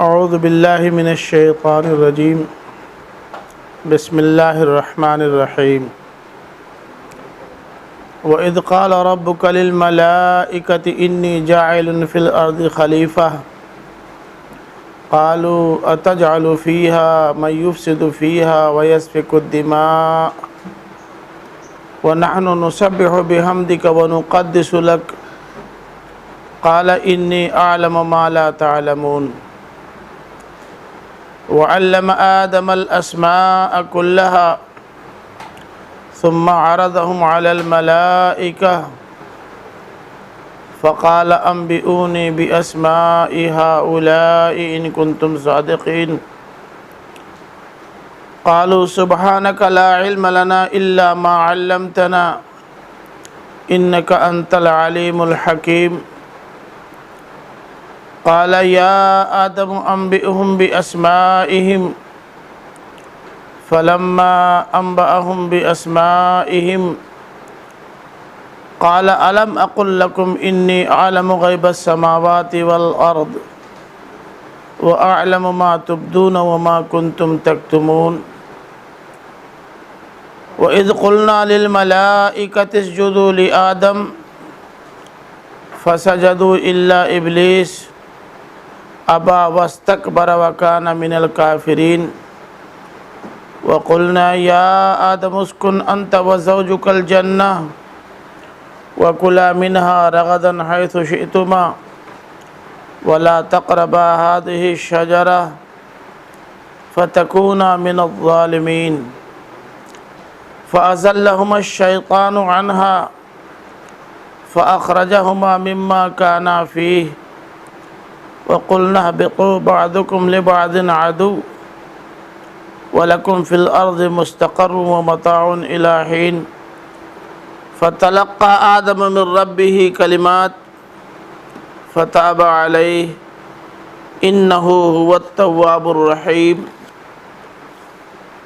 اعوذ باللہ من الشیطان الرجیم بسم اللہ الرحمن الرحیم وَإِذْ قَالَ رَبُّكَ لِلْمَلَائِكَةِ إِنِّي جَاعِلٌ فِي الْأَرْضِ خَلِيفَةً قَالُوا أَتَجْعَلُ فِيهَا مَن يُفْسِدُ فِيهَا وَيَسْفِكُ الدِّمَاءَ وَنَحْنُ نُسَبِّحُ بِحَمْدِكَ وَنُقَدِّسُ لَكَ قَالَ إِنِّي أَعْلَمُ مَا لَا تَعْلَمُونَ وَعَلَّمَ آدَمَ الْأَسْمَاءَ كُلَّهَا ثم عرضهم على الملائكة فقال أنبئوني بأسماء هؤلاء إن كنتم صادقين قالوا سبحانك لا علم لنا إلا ما علمتنا إنك أنت العليم الحكيم قال يا آدم أنبئهم بأسمائهم فلما أنبأهم بأسمائهم قال ألم أقل لكم إني أعلم غيب السماوات والأرض وأعلم ما تبدون وما كنتم تكتمون وإذ قلنا للملائكة اسجدوا لآدم فسجدوا إلا إبليس أبى واستكبر وكان من الكافرين وقلنا يا آدم اسكن أنت وزوجك الجنة وكلا منها رغدا حيث شئتما ولا تقربا هذه الشجرة فتكونا من الظالمين فأزلهما الشيطان عنها فأخرجهما مما كانا فيه وقلنا اهبطوا بعضكم لبعض عدو وَلَكُمْ فِي الْأَرْضِ مُسْتَقَرٌّ وَمَتَاعٌ إِلَىٰ حِينٍ فَتَلَقَّىٰ آدَمَ مِن رَّبِّهِ كَلِمَاتٍ فَتَابَ عَلَيْهِ إِنَّهُ هُوَ التَّوَّابُ الرَّحِيمُ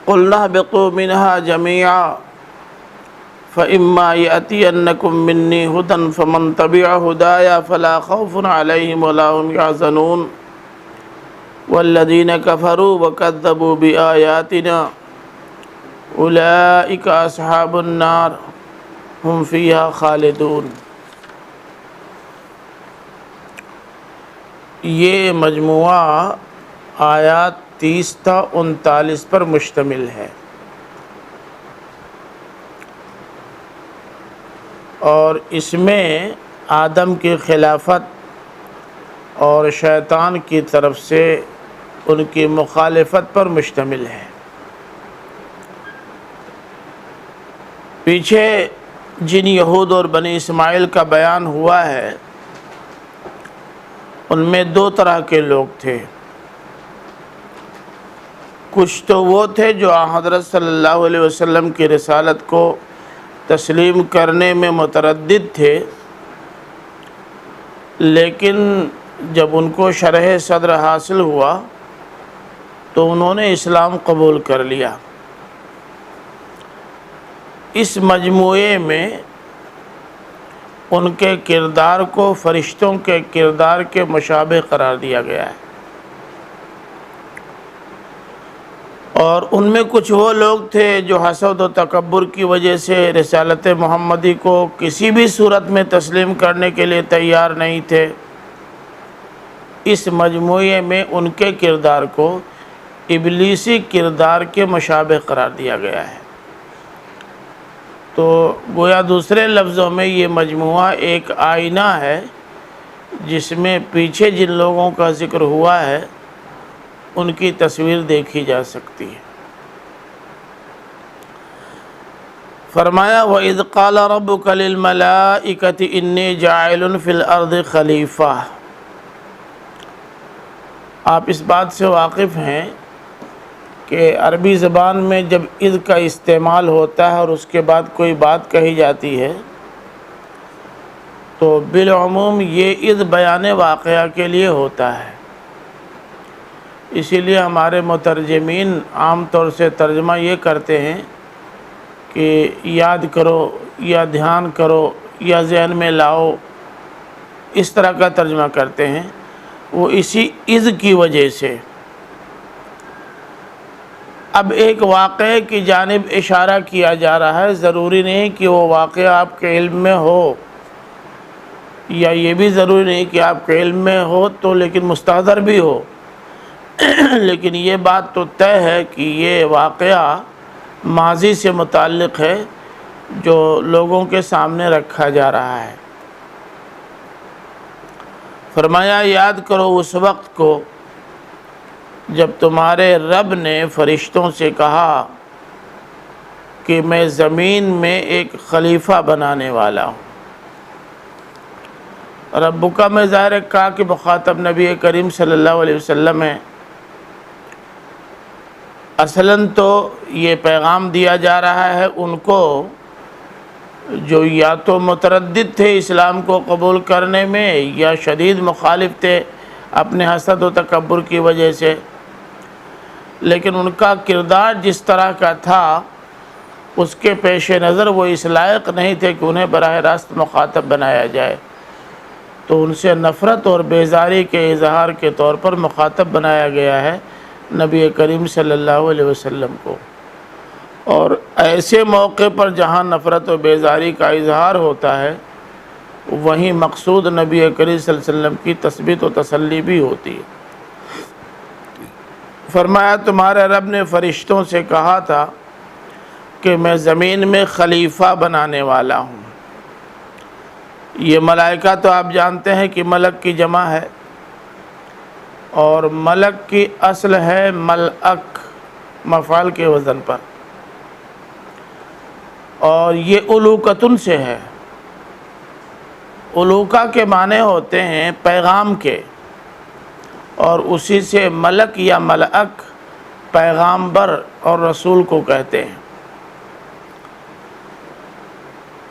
قُلْنَا اهْبِطُوا مِنْهَا جَمِيعًا فَإِمَّا يَأْتِيَنَّكُم مِّنِّي هُدًى فَمَن تَبِعَ هُدَايَ فَلَا خَوْفٌ عَلَيْهِمْ وَلَا هُمْ يَحْزَنُونَ والذین کفروا وکذبوا بآیاتنا اولئک اصحاب النار ہم فیہا خالدون۔ یہ مجموعہ آیات 30 تا 39 پر مشتمل ہے، اور اس میں آدم کی خلافت اور شیطان کی طرف سے ان کی مخالفت پر مشتمل ہے۔ پیچھے جن یہود اور بنی اسماعیل کا بیان ہوا ہے، ان میں دو طرح کے لوگ تھے۔ کچھ تو وہ تھے جو حضرت صلی اللہ علیہ وسلم کی رسالت کو تسلیم کرنے میں متردد تھے، لیکن جب ان کو شرح صدر حاصل ہوا تو انہوں نے اسلام قبول کر لیا۔ اس مجموعے میں ان کے کردار کو فرشتوں کے کردار کے مشابہ قرار دیا گیا ہے، اور ان میں کچھ وہ لوگ تھے جو حسد و تکبر کی وجہ سے رسالت محمدی کو کسی بھی صورت میں تسلیم کرنے کے لیے تیار نہیں تھے۔ اس مجموعے میں ان کے کردار کو ابلیسی کردار کے مشابہ قرار دیا گیا ہے۔ تو گویا دوسرے لفظوں میں یہ مجموعہ ایک آئینہ ہے جس میں پیچھے جن لوگوں کا ذکر ہوا ہے ان کی تصویر دیکھی جا سکتی ہے۔ فرمایا وَإِذْ قَالَ رَبُّكَ لِلْمَلَائِكَةِ إِنِّي جَاعِلٌ فِي الْأَرْضِ خَلِيفَةً۔ آپ اس بات سے واقف ہیں کہ عربی زبان میں جب اذ کا استعمال ہوتا ہے اور اس کے بعد کوئی بات کہی جاتی ہے تو بالعموم یہ اذ بیان واقعہ کے لیے ہوتا ہے۔ اسی لیے ہمارے مترجمین عام طور سے ترجمہ یہ کرتے ہیں کہ یاد کرو یا دھیان کرو یا ذہن میں لاؤ، اس طرح کا ترجمہ کرتے ہیں۔ وہ اسی اذ کی وجہ سے۔ اب ایک واقعے کی جانب اشارہ کیا جا رہا ہے، ضروری نہیں کہ وہ واقعہ آپ کے علم میں ہو، یا یہ بھی ضروری نہیں کہ آپ کے علم میں ہو تو لیکن مستحضر بھی ہو، لیکن یہ بات تو طے ہے کہ یہ واقعہ ماضی سے متعلق ہے جو لوگوں کے سامنے رکھا جا رہا ہے۔ فرمایا یاد کرو اس وقت کو جب تمہارے رب نے فرشتوں سے کہا کہ میں زمین میں ایک خلیفہ بنانے والا ہوں۔ ربک میں ظاہر کہا کہ مخاطب نبی کریم صلی اللہ علیہ وسلم ہے۔ اصلاً تو یہ پیغام دیا جا رہا ہے ان کو جو یا تو متردد تھے اسلام کو قبول کرنے میں یا شدید مخالف تھے اپنے حسد و تکبر کی وجہ سے، لیکن ان کا کردار جس طرح کا تھا اس کے پیش نظر وہ اس لائق نہیں تھے کہ انہیں براہ راست مخاطب بنایا جائے، تو ان سے نفرت اور بیزاری کے اظہار کے طور پر مخاطب بنایا گیا ہے نبی کریم صلی اللہ علیہ وسلم کو۔ اور ایسے موقع پر جہاں نفرت و بیزاری کا اظہار ہوتا ہے وہیں مقصود نبی کریم صلی اللہ علیہ وسلم کی تثبیت و تسلی بھی ہوتی ہے۔ فرمایا تمہارے رب نے فرشتوں سے کہا تھا کہ میں زمین میں خلیفہ بنانے والا ہوں۔ یہ ملائکہ تو آپ جانتے ہیں کہ ملک کی جمع ہے، اور ملک کی اصل ہے ملک، مفعول کے وزن پر، اور یہ الوکتن سے ہے۔ الوکا کے معنی ہوتے ہیں پیغام کے، اور اسی سے ملک یا ملک پیغامبر اور رسول کو کہتے ہیں۔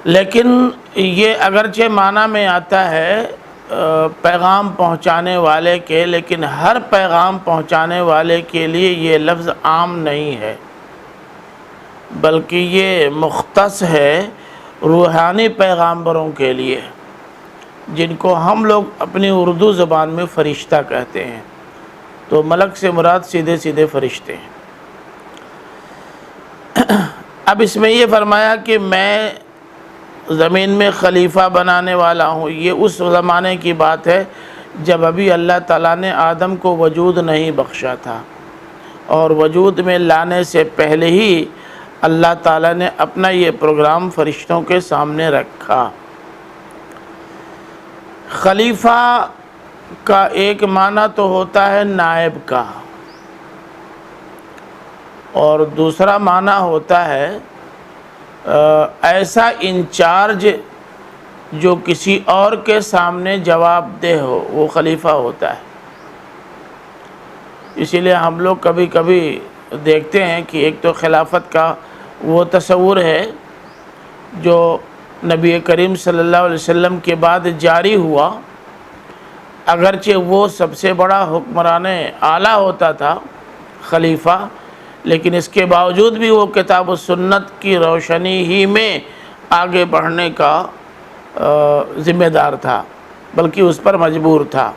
لیکن یہ اگرچہ معنی میں آتا ہے پیغام پہنچانے والے کے، لیکن ہر پیغام پہنچانے والے کے لیے یہ لفظ عام نہیں ہے، بلکہ یہ مختص ہے روحانی پیغامبروں کے لیے، جن کو ہم لوگ اپنی اردو زبان میں فرشتہ کہتے ہیں۔ تو ملک سے مراد سیدھے سیدھے فرشتے ہیں۔ اب اس میں یہ فرمایا کہ میں زمین میں خلیفہ بنانے والا ہوں، یہ اس زمانے کی بات ہے جب ابھی اللہ تعالیٰ نے آدم کو وجود نہیں بخشا تھا، اور وجود میں لانے سے پہلے ہی اللہ تعالیٰ نے اپنا یہ پروگرام فرشتوں کے سامنے رکھا۔ خلیفہ کا ایک معنی تو ہوتا ہے نائب کا، اور دوسرا معنی ہوتا ہے ایسا انچارج جو کسی اور کے سامنے جواب دہ ہو، وہ خلیفہ ہوتا ہے۔ اسی لیے ہم لوگ کبھی کبھی دیکھتے ہیں کہ ایک تو خلافت کا وہ تصور ہے جو نبی کریم صلی اللہ علیہ وسلم کے بعد جاری ہوا، اگرچہ وہ سب سے بڑا حکمران اعلیٰ ہوتا تھا خلیفہ، لیکن اس کے باوجود بھی وہ کتاب و سنت کی روشنی ہی میں آگے بڑھنے کا ذمہ دار تھا، بلکہ اس پر مجبور تھا۔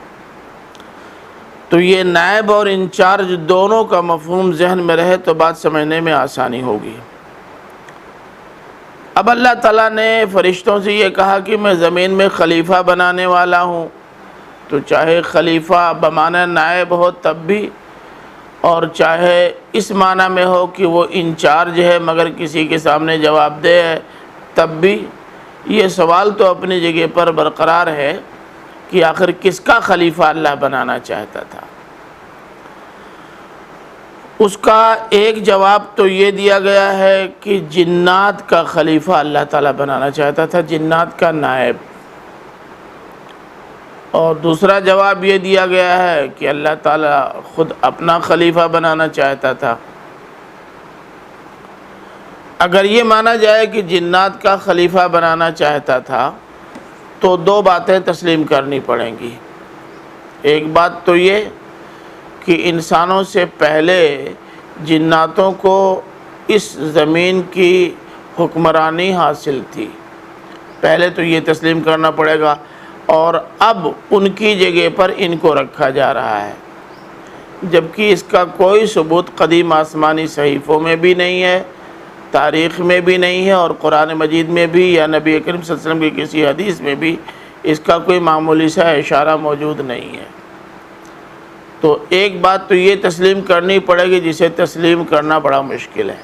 تو یہ نائب اور انچارج دونوں کا مفہوم ذہن میں رہے تو بات سمجھنے میں آسانی ہوگی۔ اب اللہ تعالیٰ نے فرشتوں سے یہ کہا کہ میں زمین میں خلیفہ بنانے والا ہوں، تو چاہے خلیفہ بمعنی نائب ہو تب بھی، اور چاہے اس معنی میں ہو کہ وہ انچارج ہے مگر کسی کے سامنے جواب دہ ہے تب بھی، یہ سوال تو اپنی جگہ پر برقرار ہے کہ آخر کس کا خلیفہ اللہ بنانا چاہتا تھا۔ اس کا ایک جواب تو یہ دیا گیا ہے کہ جنات کا خلیفہ اللہ تعالیٰ بنانا چاہتا تھا، جنات کا نائب، اور دوسرا جواب یہ دیا گیا ہے کہ اللہ تعالیٰ خود اپنا خلیفہ بنانا چاہتا تھا۔ اگر یہ مانا جائے کہ جنات کا خلیفہ بنانا چاہتا تھا تو دو باتیں تسلیم کرنی پڑیں گی۔ ایک بات تو یہ کہ انسانوں سے پہلے جناتوں کو اس زمین کی حکمرانی حاصل تھی، پہلے تو یہ تسلیم کرنا پڑے گا۔ اور اب ان کی جگہ پر ان کو رکھا جا رہا ہے، جبکہ اس کا کوئی ثبوت قدیم آسمانی صحیفوں میں بھی نہیں ہے، تاریخ میں بھی نہیں ہے، اور قرآن مجید میں بھی یا نبی اکرم صلی اللہ علیہ وسلم کی کسی حدیث میں بھی اس کا کوئی معمولی سا اشارہ موجود نہیں ہے۔ تو ایک بات تو یہ تسلیم کرنی پڑے گی جسے تسلیم کرنا بڑا مشکل ہے۔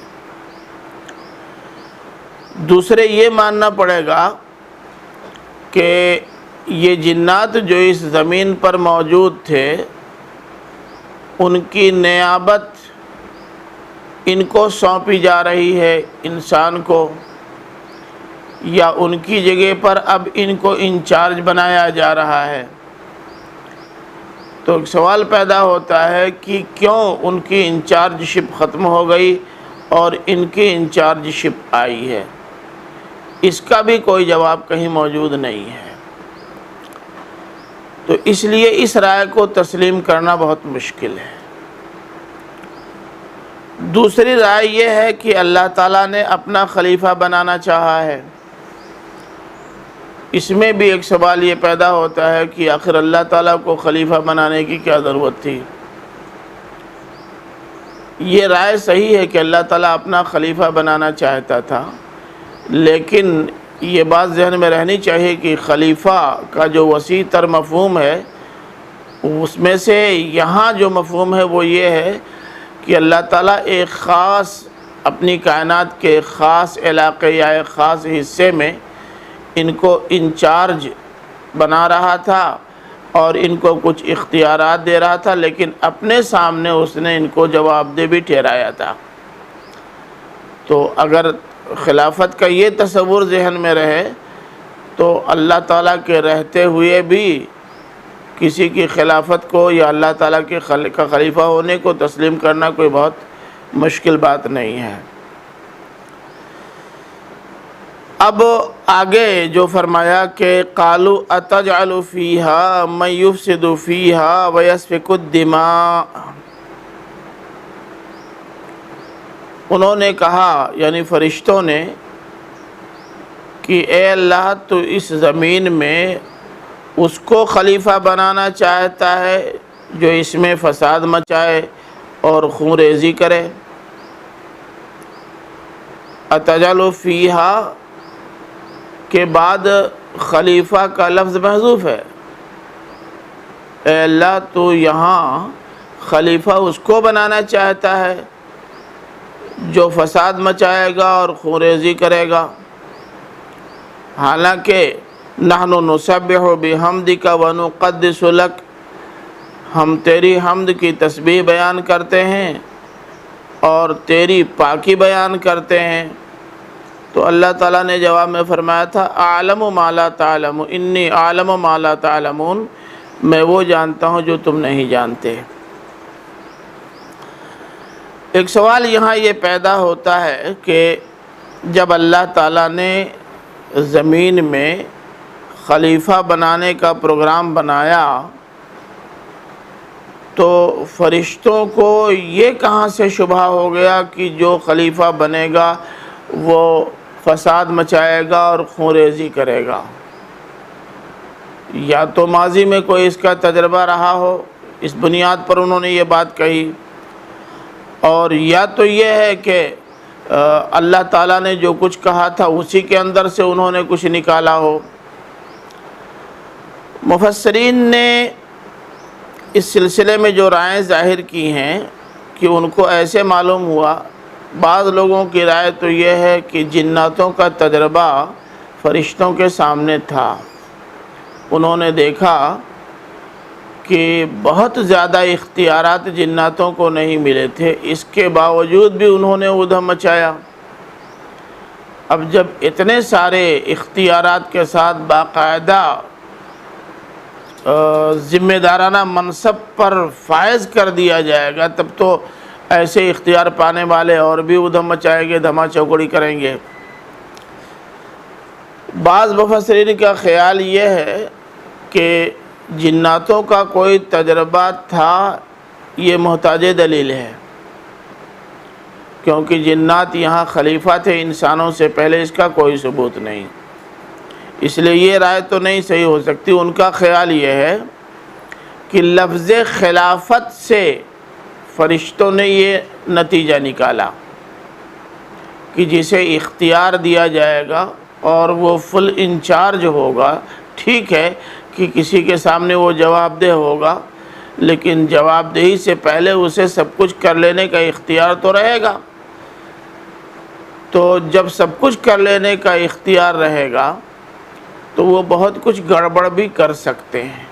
دوسرے یہ ماننا پڑے گا کہ یہ جنات جو اس زمین پر موجود تھے ان کی نیابت ان کو سونپی جا رہی ہے، انسان کو، یا ان کی جگہ پر اب ان کو انچارج بنایا جا رہا ہے۔ تو ایک سوال پیدا ہوتا ہے کہ کیوں ان کی انچارج شپ ختم ہو گئی اور ان کی انچارج شپ آئی ہے؟ اس کا بھی کوئی جواب کہیں موجود نہیں ہے۔ تو اس لیے اس رائے کو تسلیم کرنا بہت مشکل ہے۔ دوسری رائے یہ ہے کہ اللہ تعالیٰ نے اپنا خلیفہ بنانا چاہا ہے۔ اس میں بھی ایک سوال یہ پیدا ہوتا ہے کہ آخر اللہ تعالیٰ کو خلیفہ بنانے کی کیا ضرورت تھی؟ یہ رائے صحیح ہے کہ اللہ تعالیٰ اپنا خلیفہ بنانا چاہتا تھا، لیکن یہ بات ذہن میں رہنی چاہیے کہ خلیفہ کا جو وسیع تر مفہوم ہے اس میں سے یہاں جو مفہوم ہے وہ یہ ہے کہ اللہ تعالیٰ ایک خاص اپنی کائنات کے خاص علاقے یا ایک خاص حصے میں ان کو انچارج بنا رہا تھا اور ان کو کچھ اختیارات دے رہا تھا، لیکن اپنے سامنے اس نے ان کو جواب دہ بھی ٹھہرایا تھا۔ تو اگر خلافت کا یہ تصور ذہن میں رہے تو اللہ تعالیٰ کے رہتے ہوئے بھی کسی کی خلافت کو یا اللہ تعالیٰ کے خلیفہ ہونے کو تسلیم کرنا کوئی بہت مشکل بات نہیں ہے۔ اب آگے جو فرمایا کہ قالوا اتجعل فیہا من یفسد فیہا ویسفک الدماء، انہوں نے کہا یعنی فرشتوں نے کہ اے اللہ تو اس زمین میں اس کو خلیفہ بنانا چاہتا ہے جو اس میں فساد مچائے اور خون ریزی کرے۔ اتجعل فیہا کے بعد خلیفہ کا لفظ محذوف ہے، اے اللہ تو یہاں خلیفہ اس کو بنانا چاہتا ہے جو فساد مچائے گا اور خون ریزی کرے گا، حالانکہ نحن نسبح بحمدک ونقدس لک، ہم تیری حمد کی تسبیح بیان کرتے ہیں اور تیری پاکی بیان کرتے ہیں۔ تو اللہ تعالیٰ نے جواب میں فرمایا تھا اعلم ما لا تعلم، انی اعلم ما لا تعلمون، میں وہ جانتا ہوں جو تم نہیں جانتے۔ ایک سوال یہاں یہ پیدا ہوتا ہے کہ جب اللہ تعالیٰ نے زمین میں خلیفہ بنانے کا پروگرام بنایا تو فرشتوں کو یہ کہاں سے شبہ ہو گیا کہ جو خلیفہ بنے گا وہ فساد مچائے گا اور خون ریزی کرے گا؟ یا تو ماضی میں کوئی اس کا تجربہ رہا ہو، اس بنیاد پر انہوں نے یہ بات کہی، اور یا تو یہ ہے کہ اللہ تعالیٰ نے جو کچھ کہا تھا اسی کے اندر سے انہوں نے کچھ نکالا ہو۔ مفسرین نے اس سلسلے میں جو رائے ظاہر کی ہیں کہ ان کو ایسے معلوم ہوا، بعض لوگوں کی رائے تو یہ ہے کہ جناتوں کا تجربہ فرشتوں کے سامنے تھا، انہوں نے دیکھا کہ بہت زیادہ اختیارات جناتوں کو نہیں ملے تھے، اس کے باوجود بھی انہوں نے ادھم مچایا۔ اب جب اتنے سارے اختیارات کے ساتھ باقاعدہ ذمہ دارانہ منصب پر فائز کر دیا جائے گا تب تو ایسے اختیار پانے والے اور بھی ادھم مچائیں گے، دھما چوکڑی کریں گے۔ بعض مفسرین کا خیال یہ ہے کہ جناتوں کا کوئی تجربہ تھا، یہ محتاج دلیل ہے، کیونکہ جنات یہاں خلیفہ تھے انسانوں سے پہلے، اس کا کوئی ثبوت نہیں۔ اس لیے یہ رائے تو نہیں صحیح ہو سکتی۔ ان کا خیال یہ ہے کہ لفظ خلافت سے فرشتوں نے یہ نتیجہ نکالا کہ جسے اختیار دیا جائے گا اور وہ فل انچارج ہوگا، ٹھیک ہے کہ کسی کے سامنے وہ جواب دہ ہوگا، لیکن جواب دہی سے پہلے اسے سب کچھ کر لینے کا اختیار تو رہے گا۔ تو جب سب کچھ کر لینے کا اختیار رہے گا تو وہ بہت کچھ گڑبڑ بھی کر سکتے ہیں۔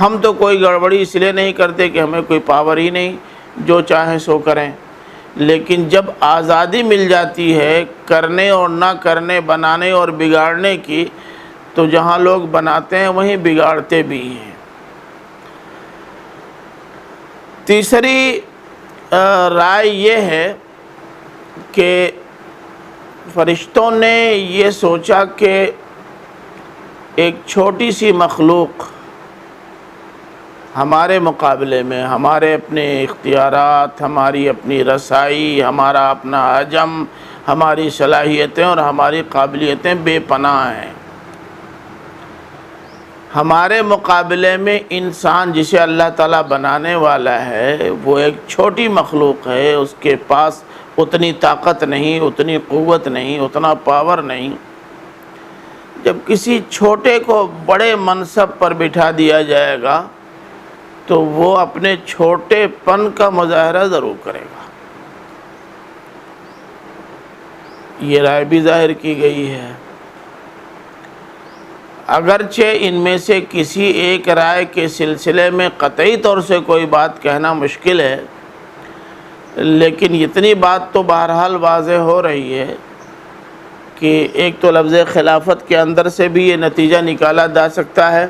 ہم تو کوئی گڑبڑی اس لیے نہیں کرتے کہ ہمیں کوئی پاور ہی نہیں، جو چاہیں سو کریں، لیکن جب آزادی مل جاتی ہے کرنے اور نہ کرنے، بنانے اور بگاڑنے کی، تو جہاں لوگ بناتے ہیں وہیں بگاڑتے بھی ہیں۔ تیسری رائے یہ ہے کہ فرشتوں نے یہ سوچا کہ ایک چھوٹی سی مخلوق ہمارے مقابلے میں، ہمارے اپنے اختیارات، ہماری اپنی رسائی، ہمارا اپنا حجم، ہماری صلاحیتیں اور ہماری قابلیتیں بے پناہ ہیں۔ ہمارے مقابلے میں انسان جسے اللہ تعالیٰ بنانے والا ہے وہ ایک چھوٹی مخلوق ہے، اس کے پاس اتنی طاقت نہیں، اتنی قوت نہیں، اتنا پاور نہیں۔ جب کسی چھوٹے کو بڑے منصب پر بٹھا دیا جائے گا تو وہ اپنے چھوٹے پن کا مظاہرہ ضرور کرے گا۔ یہ رائے بھی ظاہر کی گئی ہے۔ اگرچہ ان میں سے کسی ایک رائے کے سلسلے میں قطعی طور سے کوئی بات کہنا مشکل ہے، لیکن اتنی بات تو بہرحال واضح ہو رہی ہے کہ ایک تو لفظ خلافت کے اندر سے بھی یہ نتیجہ نکالا جا سکتا ہے،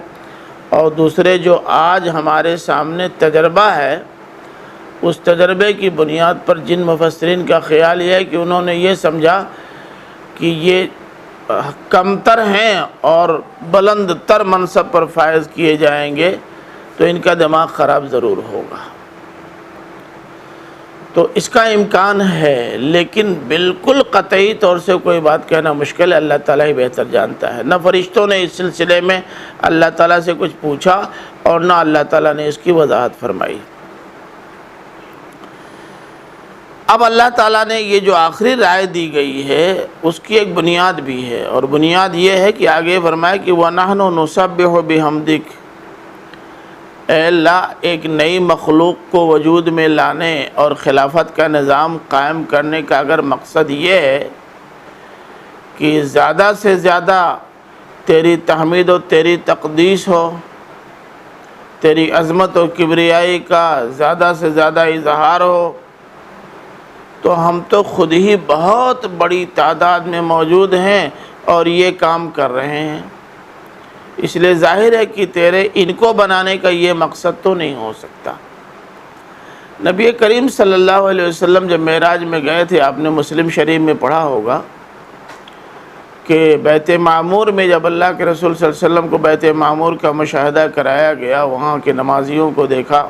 اور دوسرے جو آج ہمارے سامنے تجربہ ہے، اس تجربے کی بنیاد پر جن مفسرین کا خیال یہ ہے کہ انہوں نے یہ سمجھا کہ یہ کمتر ہیں اور بلند تر منصب پر فائز کیے جائیں گے، تو ان کا دماغ خراب ضرور ہوگا۔ تو اس کا امکان ہے، لیکن بالکل قطعی طور سے کوئی بات کہنا مشکل ہے، اللہ تعالیٰ ہی بہتر جانتا ہے۔ نہ فرشتوں نے اس سلسلے میں اللہ تعالیٰ سے کچھ پوچھا اور نہ اللہ تعالیٰ نے اس کی وضاحت فرمائی۔ اب اللہ تعالیٰ نے یہ جو آخری رائے دی گئی ہے اس کی ایک بنیاد بھی ہے، اور بنیاد یہ ہے کہ آگے فرمایا کہ وَنَحْنُ نُسَبِّحُ بِحَمْدِكَ، اے اللہ ایک نئی مخلوق کو وجود میں لانے اور خلافت کا نظام قائم کرنے کا اگر مقصد یہ ہے کہ زیادہ سے زیادہ تیری تحمید و تیری تقدیس ہو، تیری عظمت و کبریائی کا زیادہ سے زیادہ اظہار ہو، تو ہم تو خود ہی بہت بڑی تعداد میں موجود ہیں اور یہ کام کر رہے ہیں۔ اس لیے ظاہر ہے کہ تیرے ان کو بنانے کا یہ مقصد تو نہیں ہو سکتا۔ نبی کریم صلی اللہ علیہ وسلم جب معراج میں گئے تھے، آپ نے مسلم شریف میں پڑھا ہوگا کہ بیت معمور میں جب اللہ کے رسول صلی اللہ علیہ وسلم کو بیت معمور کا مشاہدہ کرایا گیا، وہاں کے نمازیوں کو دیکھا،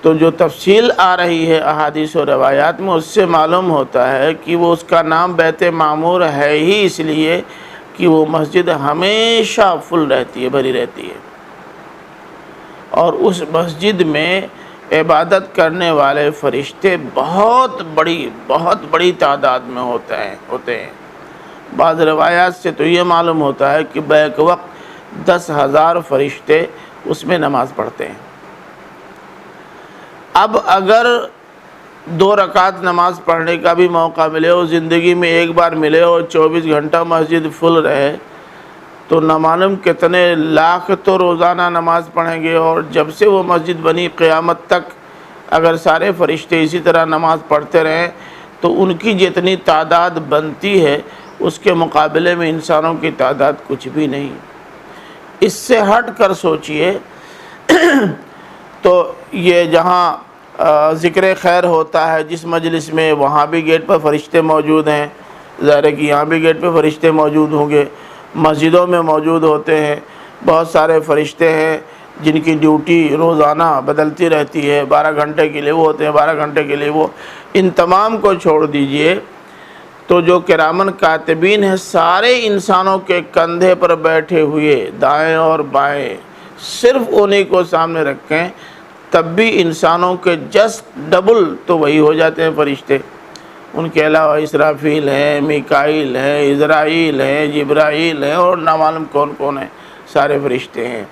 تو جو تفصیل آ رہی ہے احادیث و روایات میں، اس سے معلوم ہوتا ہے کہ وہ اس کا نام بیت معمور ہے ہی اس لیے کہ وہ مسجد ہمیشہ فل رہتی ہے، بھری رہتی ہے، اور اس مسجد میں عبادت کرنے والے فرشتے بہت بڑی تعداد میں ہوتے ہیں۔ بعض روایات سے تو یہ معلوم ہوتا ہے کہ بیک وقت 10,000 فرشتے اس میں نماز پڑھتے ہیں۔ اب اگر 2 رکعت نماز پڑھنے کا بھی موقع ملے اور زندگی میں ایک بار ملے اور 24 گھنٹہ مسجد فل رہے، تو نہ معلوم کتنے لاکھ تو روزانہ نماز پڑھیں گے، اور جب سے وہ مسجد بنی قیامت تک اگر سارے فرشتے اسی طرح نماز پڑھتے رہیں تو ان کی جتنی تعداد بنتی ہے اس کے مقابلے میں انسانوں کی تعداد کچھ بھی نہیں۔ اس سے ہٹ کر سوچئے تو یہ جہاں ذکر خیر ہوتا ہے جس مجلس میں، وہاں بھی گیٹ پر فرشتے موجود ہیں، ظاہر ہے کہ یہاں بھی گیٹ پہ فرشتے موجود ہوں گے، مسجدوں میں موجود ہوتے ہیں، بہت سارے فرشتے ہیں جن کی ڈیوٹی روزانہ بدلتی رہتی ہے، 12 گھنٹے کے لیے وہ ہوتے ہیں، 12 گھنٹے کے لیے وہ۔ ان تمام کو چھوڑ دیجئے تو جو کرامن کاتبین ہیں سارے انسانوں کے کندھے پر بیٹھے ہوئے دائیں اور بائیں صرف انہیں کو سامنے رکھیں، تب بھی انسانوں کے جسٹ ڈبل تو وہی ہو جاتے ہیں فرشتے۔ ان کے علاوہ اسرافیل ہیں، میکائیل ہیں، عزرائیل ہیں، جبرائیل ہیں، اور نہ معلوم کون کون ہیں، سارے فرشتے ہیں۔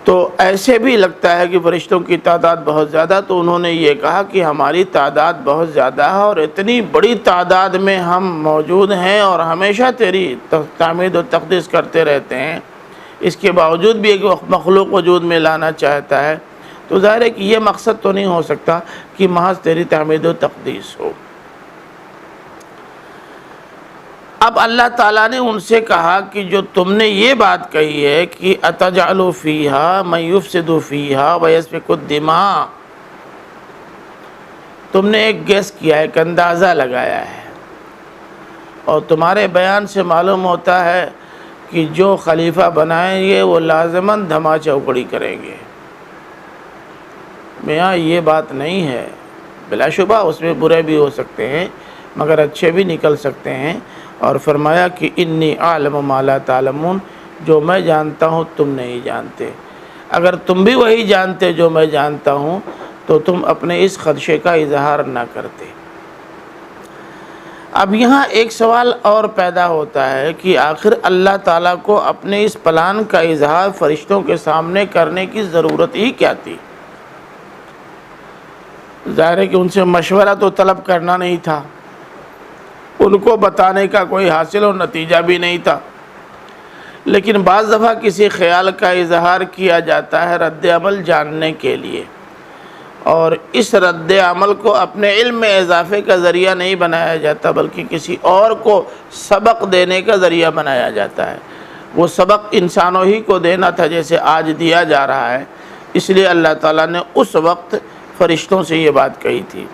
تو ایسے بھی لگتا ہے کہ فرشتوں کی تعداد بہت زیادہ، تو انہوں نے یہ کہا کہ ہماری تعداد بہت زیادہ ہے اور اتنی بڑی تعداد میں ہم موجود ہیں اور ہمیشہ تیری تعمید و تقدیس کرتے رہتے ہیں، اس کے باوجود بھی ایک مخلوق وجود میں لانا چاہتا ہے، تو ظاہر ہے کہ یہ مقصد تو نہیں ہو سکتا کہ محض تیری تعمید و تقدیس ہو۔ اب اللہ تعالیٰ نے ان سے کہا کہ جو تم نے یہ بات کہی ہے کہ اتجعل فیہا من یفسد فیہا ویسفک الدماء، تم نے ایک گیس کیا ہے، ایک اندازہ لگایا ہے، اور تمہارے بیان سے معلوم ہوتا ہے کہ جو خلیفہ بنائیں گے وہ لازماً دھما چوکڑی کریں گے۔ میاں یہ بات نہیں ہے، بلا شبہ اس میں برے بھی ہو سکتے ہیں مگر اچھے بھی نکل سکتے ہیں، اور فرمایا کہ انی اعلم ما لا تعلمون، جو میں جانتا ہوں تم نہیں جانتے، اگر تم بھی وہی جانتے جو میں جانتا ہوں تو تم اپنے اس خدشے کا اظہار نہ کرتے۔ اب یہاں ایک سوال اور پیدا ہوتا ہے کہ آخر اللہ تعالیٰ کو اپنے اس پلان کا اظہار فرشتوں کے سامنے کرنے کی ضرورت ہی کیا تھی؟ ظاہر ہے کہ ان سے مشورہ تو طلب کرنا نہیں تھا، ان کو بتانے کا کوئی حاصل اور نتیجہ بھی نہیں تھا، لیکن بعض دفعہ کسی خیال کا اظہار کیا جاتا ہے رد عمل جاننے کے لیے، اور اس رد عمل کو اپنے علم میں اضافے کا ذریعہ نہیں بنایا جاتا بلکہ کسی اور کو سبق دینے کا ذریعہ بنایا جاتا ہے۔ وہ سبق انسانوں ہی کو دینا تھا جیسے آج دیا جا رہا ہے، اس لیے اللہ تعالیٰ نے اس وقت فرشتوں سے یہ بات کہی تھی۔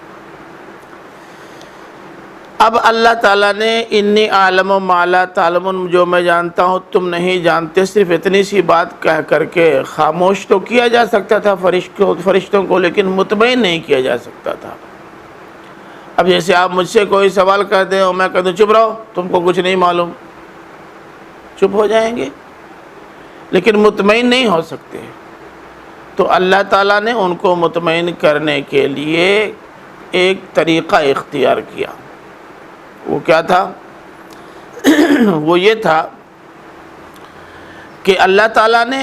اب اللہ تعالیٰ نے انی اعلم ما لا تعلمون، جو میں جانتا ہوں تم نہیں جانتے، صرف اتنی سی بات کہہ کر کے خاموش تو کیا جا سکتا تھا فرشتوں کو، لیکن مطمئن نہیں کیا جا سکتا تھا۔ اب جیسے آپ مجھ سے کوئی سوال کر دیں اور میں کہہ دوں چپ رہو تم کو کچھ نہیں معلوم، چپ ہو جائیں گے، لیکن مطمئن نہیں ہو سکتے۔ تو اللہ تعالیٰ نے ان کو مطمئن کرنے کے لیے ایک طریقہ اختیار کیا۔ وہ کیا تھا؟ وہ یہ تھا کہ اللہ تعالیٰ نے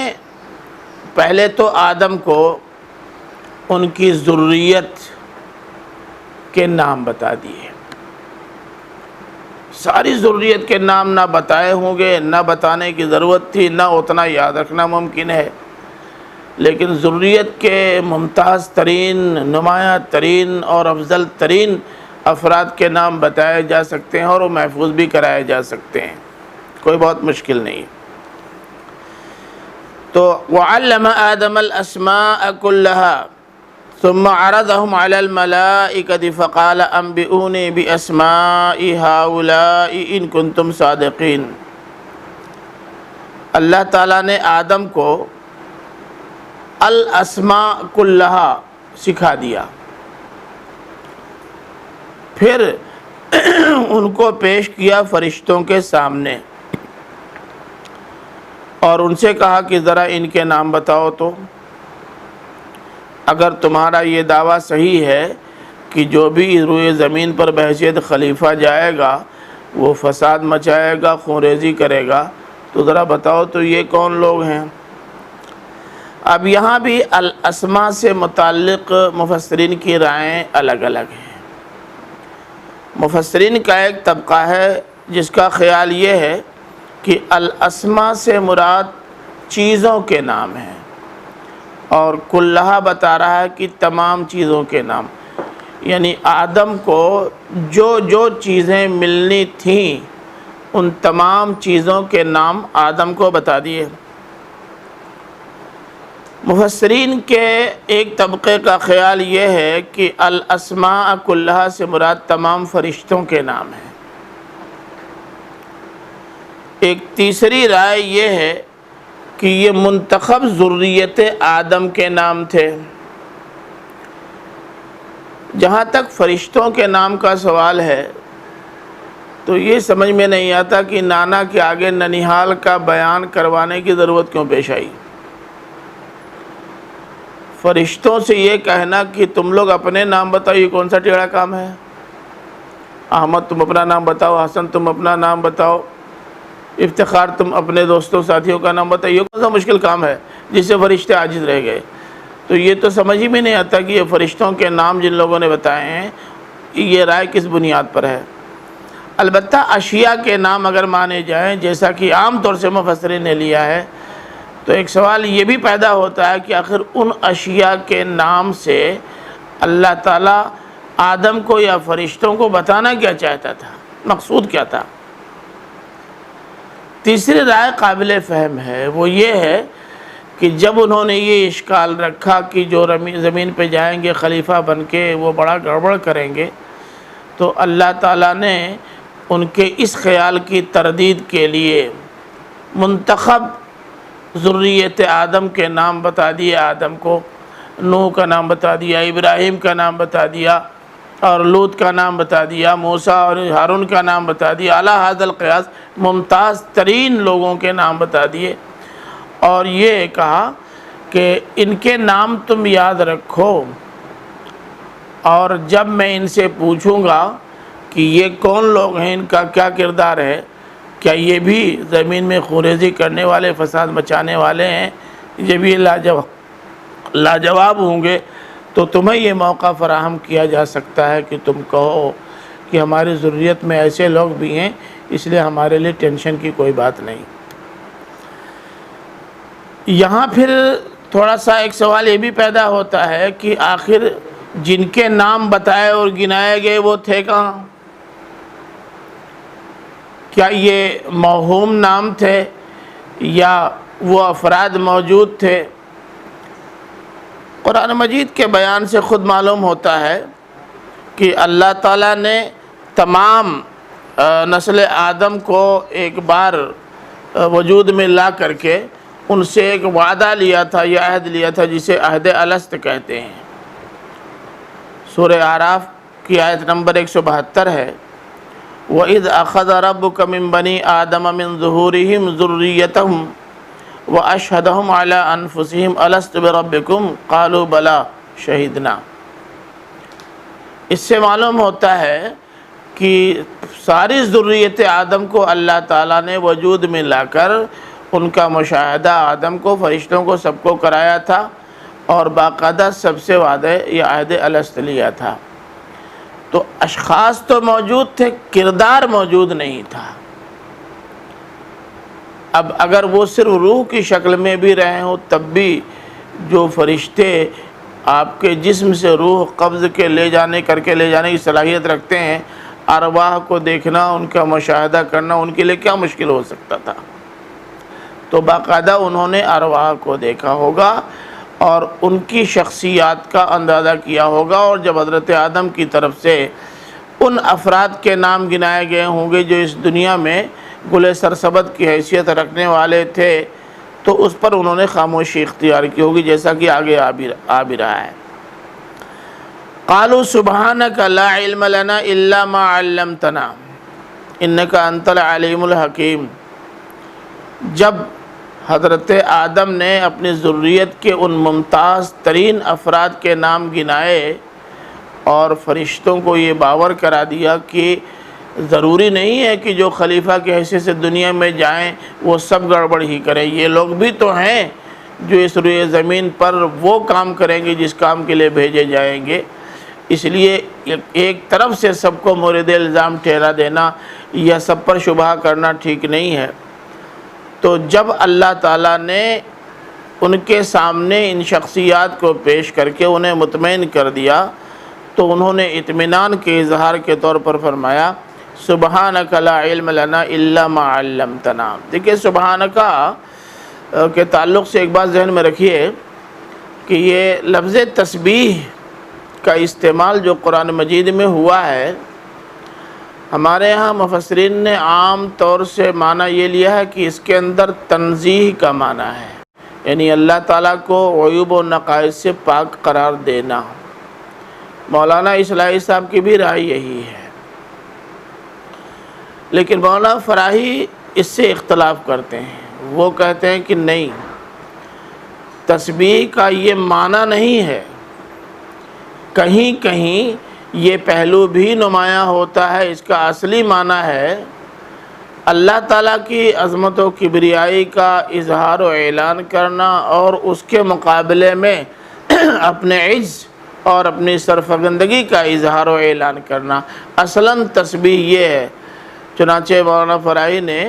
پہلے تو آدم کو ان کی ذریت کے نام بتا دیے۔ ساری ذریت کے نام نہ بتائے ہوں گے، نہ بتانے کی ضرورت تھی، نہ اتنا یاد رکھنا ممکن ہے، لیکن ذریت کے ممتاز ترین، نمایاں ترین اور افضل ترین افراد کے نام بتائے جا سکتے ہیں اور وہ محفوظ بھی کرائے جا سکتے ہیں، کوئی بہت مشکل نہیں۔ تو وعلم آدم الاسماء كلها ثم عرضهم على الملائكة فقال انبئوني باسماء هؤلاء ان كنتم صادقين۔ اللہ تعالیٰ نے آدم کو الاسماء كلها سکھا دیا، پھر ان کو پیش کیا فرشتوں کے سامنے اور ان سے کہا کہ ذرا ان کے نام بتاؤ، تو اگر تمہارا یہ دعویٰ صحیح ہے کہ جو بھی روئے زمین پر بحیثیت خلیفہ جائے گا وہ فساد مچائے گا، خونریزی کرے گا، تو ذرا بتاؤ تو یہ کون لوگ ہیں۔ اب یہاں بھی الاسماء سے متعلق مفسرین کی رائیں الگ الگ ہیں۔ مفسرین کا ایک طبقہ ہے جس کا خیال یہ ہے کہ الاسماء سے مراد چیزوں کے نام ہیں، اور کلہا بتا رہا ہے کہ تمام چیزوں کے نام، یعنی آدم کو جو جو چیزیں ملنی تھیں ان تمام چیزوں کے نام آدم کو بتا دیے۔ مفسرین کے ایک طبقے کا خیال یہ ہے کہ الاسماء کلہا سے مراد تمام فرشتوں کے نام ہیں۔ ایک تیسری رائے یہ ہے کہ یہ منتخب ذریت آدم کے نام تھے۔ جہاں تک فرشتوں کے نام کا سوال ہے تو یہ سمجھ میں نہیں آتا کہ نانا کے آگے ننیحال کا بیان کروانے کی ضرورت کیوں پیش آئی۔ فرشتوں سے یہ کہنا کہ تم لوگ اپنے نام بتاؤ، یہ کون سا ٹیڑھا کام ہے؟ احمد تم اپنا نام بتاؤ، حسن تم اپنا نام بتاؤ، افتخار تم اپنے دوستوں ساتھیوں کا نام بتاؤ، یہ کون سا مشکل کام ہے جس سے فرشتے عاجز رہ گئے؟ تو یہ تو سمجھ ہی میں نہیں آتا کہ یہ فرشتوں کے نام جن لوگوں نے بتائے ہیں یہ رائے کس بنیاد پر ہے۔ البتہ اشیاء کے نام اگر مانے جائیں جیسا کہ عام طور سے مفسرین نے لیا ہے، تو ایک سوال یہ بھی پیدا ہوتا ہے کہ آخر ان اشیاء کے نام سے اللہ تعالیٰ آدم کو یا فرشتوں کو بتانا کیا چاہتا تھا، مقصود کیا تھا؟ تیسری رائے قابل فہم ہے، وہ یہ ہے کہ جب انہوں نے یہ اشکال رکھا کہ جو زمین پہ جائیں گے خلیفہ بن کے وہ بڑا گڑبڑ کریں گے، تو اللہ تعالیٰ نے ان کے اس خیال کی تردید کے لیے منتخب ذریت آدم کے نام بتا دیے۔ آدم کو نوح کا نام بتا دیا، ابراہیم کا نام بتا دیا، اور لوط کا نام بتا دیا، موسیٰ اور ہارون کا نام بتا دیا، اعلیٰ ھذا القیاس ممتاز ترین لوگوں کے نام بتا دیے، اور یہ کہا کہ ان کے نام تم یاد رکھو، اور جب میں ان سے پوچھوں گا کہ یہ کون لوگ ہیں، ان کا کیا کردار ہے، کیا یہ بھی زمین میں خوریزی کرنے والے، فساد مچانے والے ہیں، یہ بھی لاجواب ہوں گے، تو تمہیں یہ موقع فراہم کیا جا سکتا ہے کہ تم کہو کہ ہماری ذریت میں ایسے لوگ بھی ہیں، اس لیے ہمارے لیے ٹینشن کی کوئی بات نہیں۔ یہاں پھر تھوڑا سا ایک سوال یہ بھی پیدا ہوتا ہے کہ آخر جن کے نام بتائے اور گنائے گئے وہ تھے کہاں؟ کیا یہ موہوم نام تھے یا وہ افراد موجود تھے؟ قرآن مجید کے بیان سے خود معلوم ہوتا ہے کہ اللہ تعالیٰ نے تمام نسل آدم کو ایک بار وجود میں لا کر کے ان سے ایک وعدہ لیا تھا یا عہد لیا تھا، جسے عہد الست کہتے ہیں۔ سورہ اعراف کی آیت نمبر 172 ہے، وَإِذْ أَخَذَ رَبُّكَ مِن بَنِي آدَمَ مِن ظُهُورِهِمْ ذُرِّيَّتَهُمْ وَأَشْهَدَهُمْ عَلَىٰ أَنفُسِهِمْ أَلَسْتُ بِرَبِّكُمْ قَالُوا بَلَىٰ شَهِدْنَا۔ اس سے معلوم ہوتا ہے کہ ساری ذریت آدم کو اللہ تعالیٰ نے وجود میں لا کر ان کا مشاہدہ آدم کو، فرشتوں کو، سب کو کرایا تھا، اور باقاعدہ سب سے وعدہ یا عہد الست لیا تھا۔ تو اشخاص تو موجود تھے، کردار موجود نہیں تھا۔ اب اگر وہ صرف روح کی شکل میں بھی رہے ہوں تب بھی جو فرشتے آپ کے جسم سے روح قبض کے لے جانے کی صلاحیت رکھتے ہیں، ارواح کو دیکھنا، ان کا مشاہدہ کرنا ان کے لیے کیا مشکل ہو سکتا تھا؟ تو باقاعدہ انہوں نے ارواح کو دیکھا ہوگا اور ان کی شخصیات کا اندازہ کیا ہوگا، اور جب حضرت آدم کی طرف سے ان افراد کے نام گنائے گئے ہوں گے جو اس دنیا میں گل سرسبد کی حیثیت رکھنے والے تھے، تو اس پر انہوں نے خاموشی اختیار کی ہوگی، جیسا کہ آگے آ بھی رہا ہے۔ قالوا سبحانک لا علم لنا الا ما علمتنا انک انت العلیم الحکیم۔ جب حضرت آدم نے اپنی ذریت کے ان ممتاز ترین افراد کے نام گنائے اور فرشتوں کو یہ باور کرا دیا کہ ضروری نہیں ہے کہ جو خلیفہ کی حیثیت سے دنیا میں جائیں وہ سب گڑبڑ ہی کریں، یہ لوگ بھی تو ہیں جو اس روئے زمین پر وہ کام کریں گے جس کام کے لیے بھیجے جائیں گے، اس لیے ایک طرف سے سب کو مورد الزام ٹھہرا دینا یا سب پر شبہ کرنا ٹھیک نہیں ہے۔ تو جب اللہ تعالیٰ نے ان کے سامنے ان شخصیات کو پیش کر کے انہیں مطمئن کر دیا، تو انہوں نے اطمینان کے اظہار کے طور پر فرمایا سبحانک لا علم لنا الا ما علمتنا۔ دیکھیں سبحانکا کے تعلق سے ایک بات ذہن میں رکھیے کہ یہ لفظ تسبیح کا استعمال جو قرآن مجید میں ہوا ہے، ہمارے ہاں مفسرین نے عام طور سے معنی یہ لیا ہے کہ اس کے اندر تنزیہ کا معنی ہے، یعنی اللہ تعالیٰ کو عیوب و نقائص سے پاک قرار دینا۔ مولانا اصلاحی صاحب کی بھی رائے یہی ہے۔ لیکن مولانا فراہی اس سے اختلاف کرتے ہیں، وہ کہتے ہیں کہ نہیں، تسبیح کا یہ معنی نہیں ہے، کہیں کہیں یہ پہلو بھی نمایاں ہوتا ہے، اس کا اصلی معنی ہے اللہ تعالیٰ کی عظمت و کبریائی کا اظہار و اعلان کرنا اور اس کے مقابلے میں اپنے عجز اور اپنی سرفگندگی کا اظہار و اعلان کرنا، اصلاً تسبیح یہ ہے۔ چنانچہ مولانا فراہی نے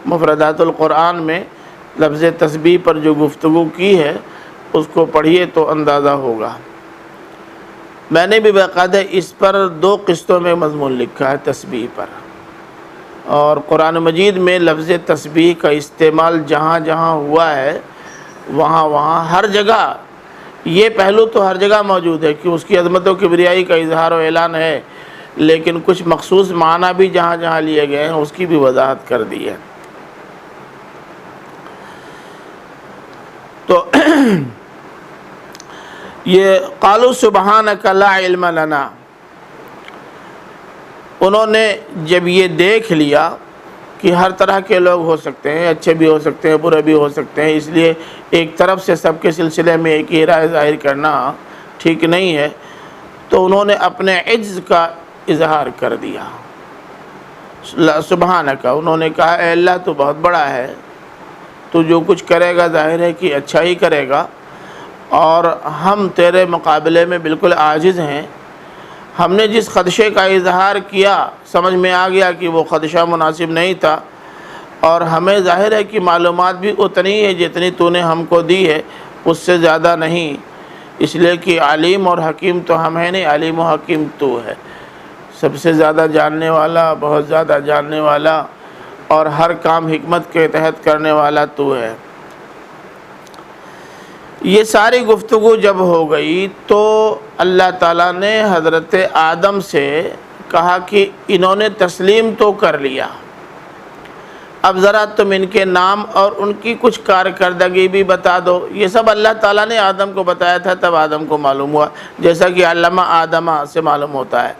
مفردات القرآن میں لفظ تسبیح پر جو گفتگو کی ہے اس کو پڑھیے تو اندازہ ہوگا۔ میں نے بھی باقاعدہ اس پر 2 قسطوں میں مضمون لکھا ہے تسبیح پر، اور قرآن مجید میں لفظ تسبیح کا استعمال جہاں جہاں ہوا ہے وہاں ہر جگہ یہ پہلو تو ہر جگہ موجود ہے کہ اس کی عظمت و کبریائی کا اظہار و اعلان ہے، لیکن کچھ مخصوص معنی بھی جہاں جہاں لیے گئے ہیں اس کی بھی وضاحت کر دی ہے۔ تو یہ قالوا سبحانک لا علم لنا، انہوں نے جب یہ دیکھ لیا کہ ہر طرح کے لوگ ہو سکتے ہیں، اچھے بھی ہو سکتے ہیں، برے بھی ہو سکتے ہیں، اس لیے ایک طرف سے سب کے سلسلے میں ایک ہی رائے ظاہر کرنا ٹھیک نہیں ہے، تو انہوں نے اپنے عجز کا اظہار کر دیا۔ سبحانک، انہوں نے کہا اے اللہ تو بہت بڑا ہے، تو جو کچھ کرے گا ظاہر ہے کہ اچھا ہی کرے گا، اور ہم تیرے مقابلے میں بالکل عاجز ہیں۔ ہم نے جس خدشے کا اظہار کیا سمجھ میں آ گیا کہ وہ خدشہ مناسب نہیں تھا، اور ہمیں ظاہر ہے کہ معلومات بھی اتنی ہے جتنی تو نے ہم کو دی ہے، اس سے زیادہ نہیں، اس لیے کہ علیم اور حکیم تو ہم ہیں نہیں، علیم و حکیم تو ہے، سب سے زیادہ جاننے والا، بہت زیادہ جاننے والا، اور ہر کام حکمت کے تحت کرنے والا تو ہے۔ یہ ساری گفتگو جب ہو گئی تو اللہ تعالیٰ نے حضرت آدم سے کہا کہ انہوں نے تسلیم تو کر لیا، اب ذرا تم ان کے نام اور ان کی کچھ کارکردگی بھی بتا دو۔ یہ سب اللہ تعالیٰ نے آدم کو بتایا تھا، تب آدم کو معلوم ہوا، جیسا کہ علمہ آدم سے معلوم ہوتا ہے۔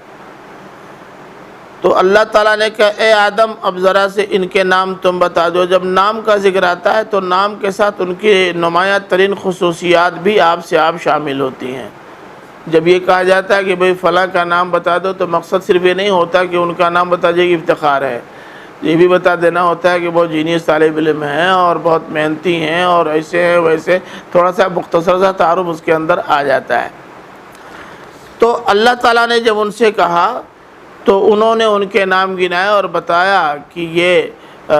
تو اللہ تعالیٰ نے کہا اے آدم اب ذرا سے ان کے نام تم بتا دو۔ جب نام کا ذکر آتا ہے تو نام کے ساتھ ان کی نمایاں ترین خصوصیات بھی آپ شامل ہوتی ہیں۔ جب یہ کہا جاتا ہے کہ بھئی فلاں کا نام بتا دو تو مقصد صرف یہ نہیں ہوتا کہ ان کا نام بتا جائے کہ افتخار ہے، یہ بھی بتا دینا ہوتا ہے کہ بہت جینیس طالب علم ہیں اور بہت محنتی ہیں اور ایسے ہیں ویسے، تھوڑا سا مختصر سا تعارف اس کے اندر آ جاتا ہے۔ تو اللہ تعالیٰ نے جب ان سے کہا تو انہوں نے ان کے نام گنائے اور بتایا کہ یہ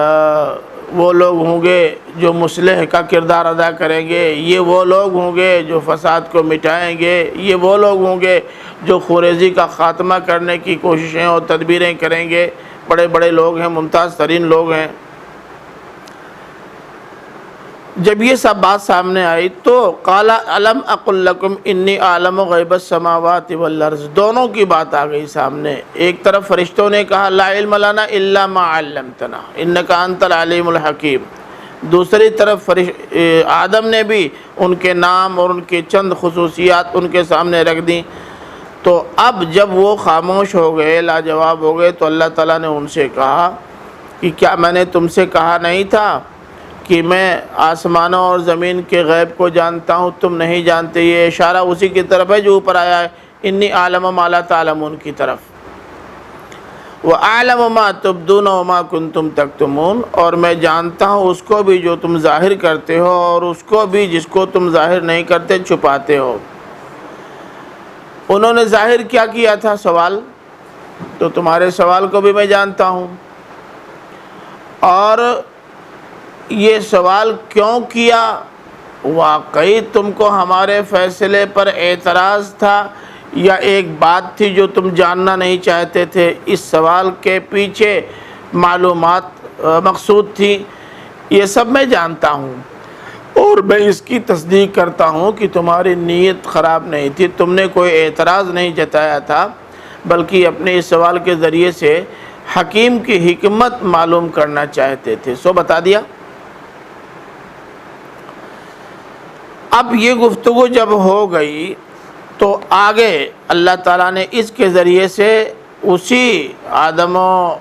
وہ لوگ ہوں گے جو مصلح کا کردار ادا کریں گے، یہ وہ لوگ ہوں گے جو فساد کو مٹائیں گے، یہ وہ لوگ ہوں گے جو خوریزی کا خاتمہ کرنے کی کوششیں اور تدبیریں کریں گے، بڑے بڑے لوگ ہیں، ممتاز ترین لوگ ہیں۔ جب یہ سب بات سامنے آئی تو قال الم اقل لکم انی اعلم غیب السماوات والارض، دونوں کی بات آ گئی سامنے۔ ایک طرف فرشتوں نے کہا لا علم لنا الا ما علمتنا انک انت العلیم الحکیم، دوسری طرف آدم نے بھی ان کے نام اور ان کے چند خصوصیات ان کے سامنے رکھ دیں۔ تو اب جب وہ خاموش ہو گئے، لاجواب ہو گئے، تو اللہ تعالیٰ نے ان سے کہا کہ کیا میں نے تم سے کہا نہیں تھا کہ میں آسمانوں اور زمین کے غیب کو جانتا ہوں، تم نہیں جانتے؟ یہ اشارہ اسی کی طرف ہے جو اوپر آیا ہے انی اعلم ما لا تعلمون کی طرف، وَأَعْلَمُ مَا تُبْدُونَ وَمَا كُنْتُمْ تَكْتُمُونَ، اور میں جانتا ہوں اس کو بھی جو تم ظاہر کرتے ہو اور اس کو بھی جس کو تم ظاہر نہیں کرتے چھپاتے ہو۔ انہوں نے ظاہر کیا کیا تھا؟ سوال، تو تمہارے سوال کو بھی میں جانتا ہوں، اور یہ سوال کیوں کیا؟ واقعی تم کو ہمارے فیصلے پر اعتراض تھا یا ایک بات تھی جو تم جاننا نہیں چاہتے تھے؟ اس سوال کے پیچھے معلومات مقصود تھی، یہ سب میں جانتا ہوں، اور میں اس کی تصدیق کرتا ہوں کہ تمہاری نیت خراب نہیں تھی، تم نے کوئی اعتراض نہیں جتایا تھا، بلکہ اپنے اس سوال کے ذریعے سے حکیم کی حکمت معلوم کرنا چاہتے تھے، سو بتا دیا۔ اب یہ گفتگو جب ہو گئی تو آگے اللہ تعالیٰ نے اس کے ذریعے سے اسی آدم و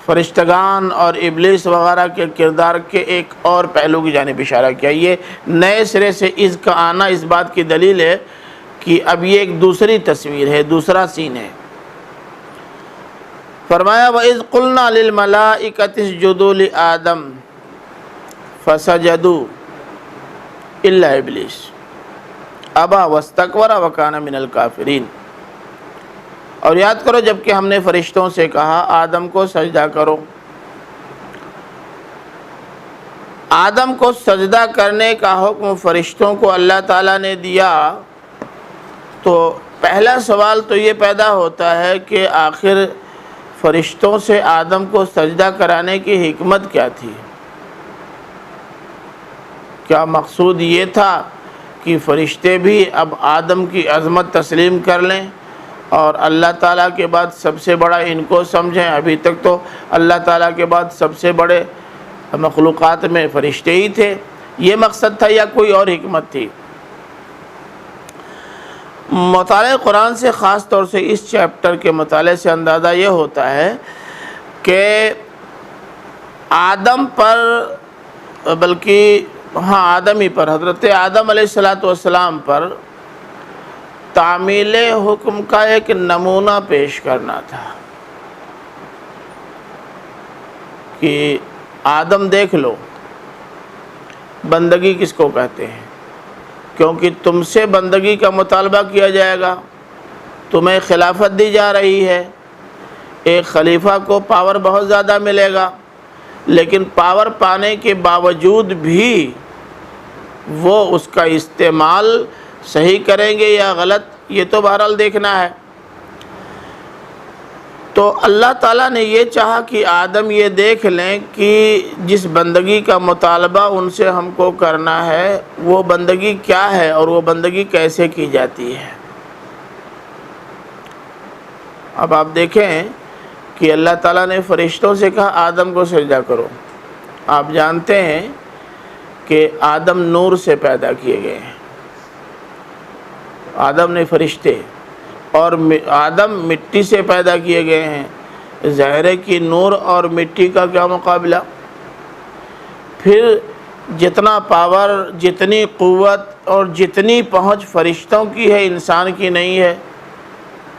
فرشتگان اور ابلیس وغیرہ کے کردار کے ایک اور پہلو کی جانب اشارہ کیا۔ یہ نئے سرے سے اس کا آنا اس بات کی دلیل ہے کہ اب یہ ایک دوسری تصویر ہے، دوسرا سین ہے۔ فرمایا وَإِذْ قُلْنَا لِلْمَلَائِكَةِ اسْجُدُوا لِآدَمَ فَسَجَدُوا إِلَّا إِبْلِيسَ أَبَى وَاسْتَكْبَرَ وَكَانَ مِنَ الْكَافِرِينَ۔ اور یاد کرو جب کہ ہم نے فرشتوں سے کہا آدم کو سجدہ کرو، آدم کو سجدہ کرنے کا حکم فرشتوں کو اللہ تعالیٰ نے دیا، تو پہلا سوال تو یہ پیدا ہوتا ہے کہ آخر فرشتوں سے آدم کو سجدہ کرانے کی حکمت کیا تھی؟ کیا مقصود یہ تھا کہ فرشتے بھی اب آدم کی عظمت تسلیم کر لیں اور اللہ تعالیٰ کے بعد سب سے بڑا ان کو سمجھیں؟ ابھی تک تو اللہ تعالیٰ کے بعد سب سے بڑے مخلوقات میں فرشتے ہی تھے۔ یہ مقصد تھا یا کوئی اور حکمت تھی؟ مطالعہ قرآن سے خاص طور سے اس چیپٹر کے مطالعے سے اندازہ یہ ہوتا ہے کہ آدم پر، بلکہ آدم ہی پر، حضرت آدم علیہ السلام پر تعمیل حکم کا ایک نمونہ پیش کرنا تھا کہ آدم دیکھ لو بندگی کس کو کہتے ہیں، کیونکہ تم سے بندگی کا مطالبہ کیا جائے گا، تمہیں خلافت دی جا رہی ہے، ایک خلیفہ کو پاور بہت زیادہ ملے گا، لیکن پاور پانے کے باوجود بھی وہ اس کا استعمال صحیح کریں گے یا غلط، یہ تو بہرحال دیکھنا ہے۔ تو اللہ تعالیٰ نے یہ چاہا کہ آدم یہ دیکھ لیں کہ جس بندگی کا مطالبہ ان سے ہم کو کرنا ہے وہ بندگی کیا ہے اور وہ بندگی کیسے کی جاتی ہے۔ اب آپ دیکھیں کہ اللہ تعالیٰ نے فرشتوں سے کہا آدم کو سجدہ کرو۔ آپ جانتے ہیں کہ آدم نور سے پیدا کیے گئے ہیں، آدم نے فرشتے، اور آدم مٹی سے پیدا کیے گئے ہیں۔ ظاہر ہے کہ نور اور مٹی کا کیا مقابلہ؟ پھر جتنا پاور، جتنی قوت اور جتنی پہنچ فرشتوں کی ہے انسان کی نہیں ہے۔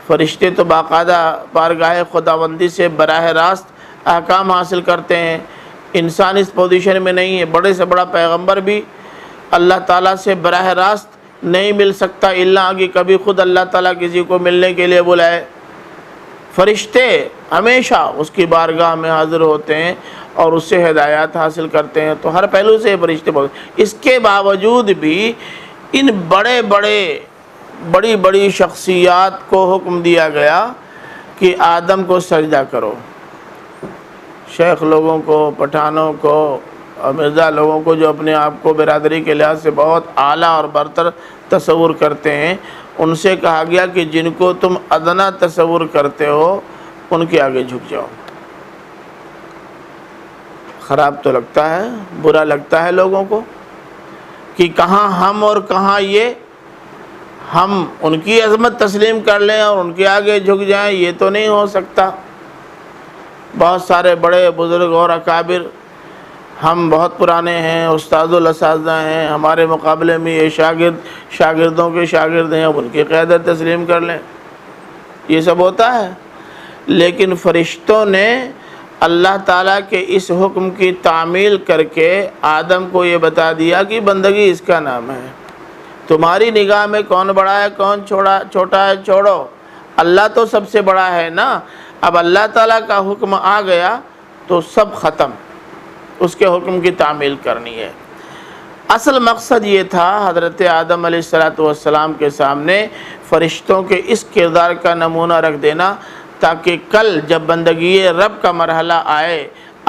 فرشتے تو باقاعدہ بارگاہ خداوندی سے براہ راست احکام حاصل کرتے ہیں، انسان اس پوزیشن میں نہیں ہے۔ بڑے سے بڑا پیغمبر بھی اللہ تعالیٰ سے براہ راست نہیں مل سکتا الا کہ کبھی خود اللہ تعالیٰ کسی کو ملنے کے لیے بلائے۔ فرشتے ہمیشہ اس کی بارگاہ میں حاضر ہوتے ہیں اور اس سے ہدایات حاصل کرتے ہیں، تو ہر پہلو سے فرشتے بہت۔ اس کے باوجود بھی ان بڑی بڑی شخصیات کو حکم دیا گیا کہ آدم کو سجدہ کرو۔ شیخ لوگوں کو، پٹھانوں کو اور مرزا لوگوں کو جو اپنے آپ کو برادری کے لحاظ سے بہت اعلیٰ اور برتر تصور کرتے ہیں، ان سے کہا گیا کہ جن کو تم ادنا تصور کرتے ہو ان کے آگے جھک جاؤ۔ خراب تو لگتا ہے، برا لگتا ہے لوگوں کو کہ کہاں ہم اور کہاں یہ، ہم ان کی عظمت تسلیم کر لیں اور ان کے آگے جھک جائیں، یہ تو نہیں ہو سکتا۔ بہت سارے بڑے بزرگ اور اکابر، ہم بہت پرانے ہیں، استاد الاساتذہ ہیں، ہمارے مقابلے میں یہ شاگردوں کے شاگرد ہیں، اب ان کی قیادت تسلیم کر لیں، یہ سب ہوتا ہے۔ لیکن فرشتوں نے اللہ تعالیٰ کے اس حکم کی تعمیل کر کے آدم کو یہ بتا دیا کہ بندگی اس کا نام ہے۔ تمہاری نگاہ میں کون بڑا ہے کون چھوٹا ہے چھوڑو، اللہ تو سب سے بڑا ہے نا۔ اب اللہ تعالیٰ کا حکم آ گیا تو سب ختم، اس کے حکم کی تعمیل کرنی ہے۔ اصل مقصد یہ تھا حضرت آدم علیہ السلام کے سامنے فرشتوں کے اس کردار کا نمونہ رکھ دینا، تاکہ کل جب بندگی رب کا مرحلہ آئے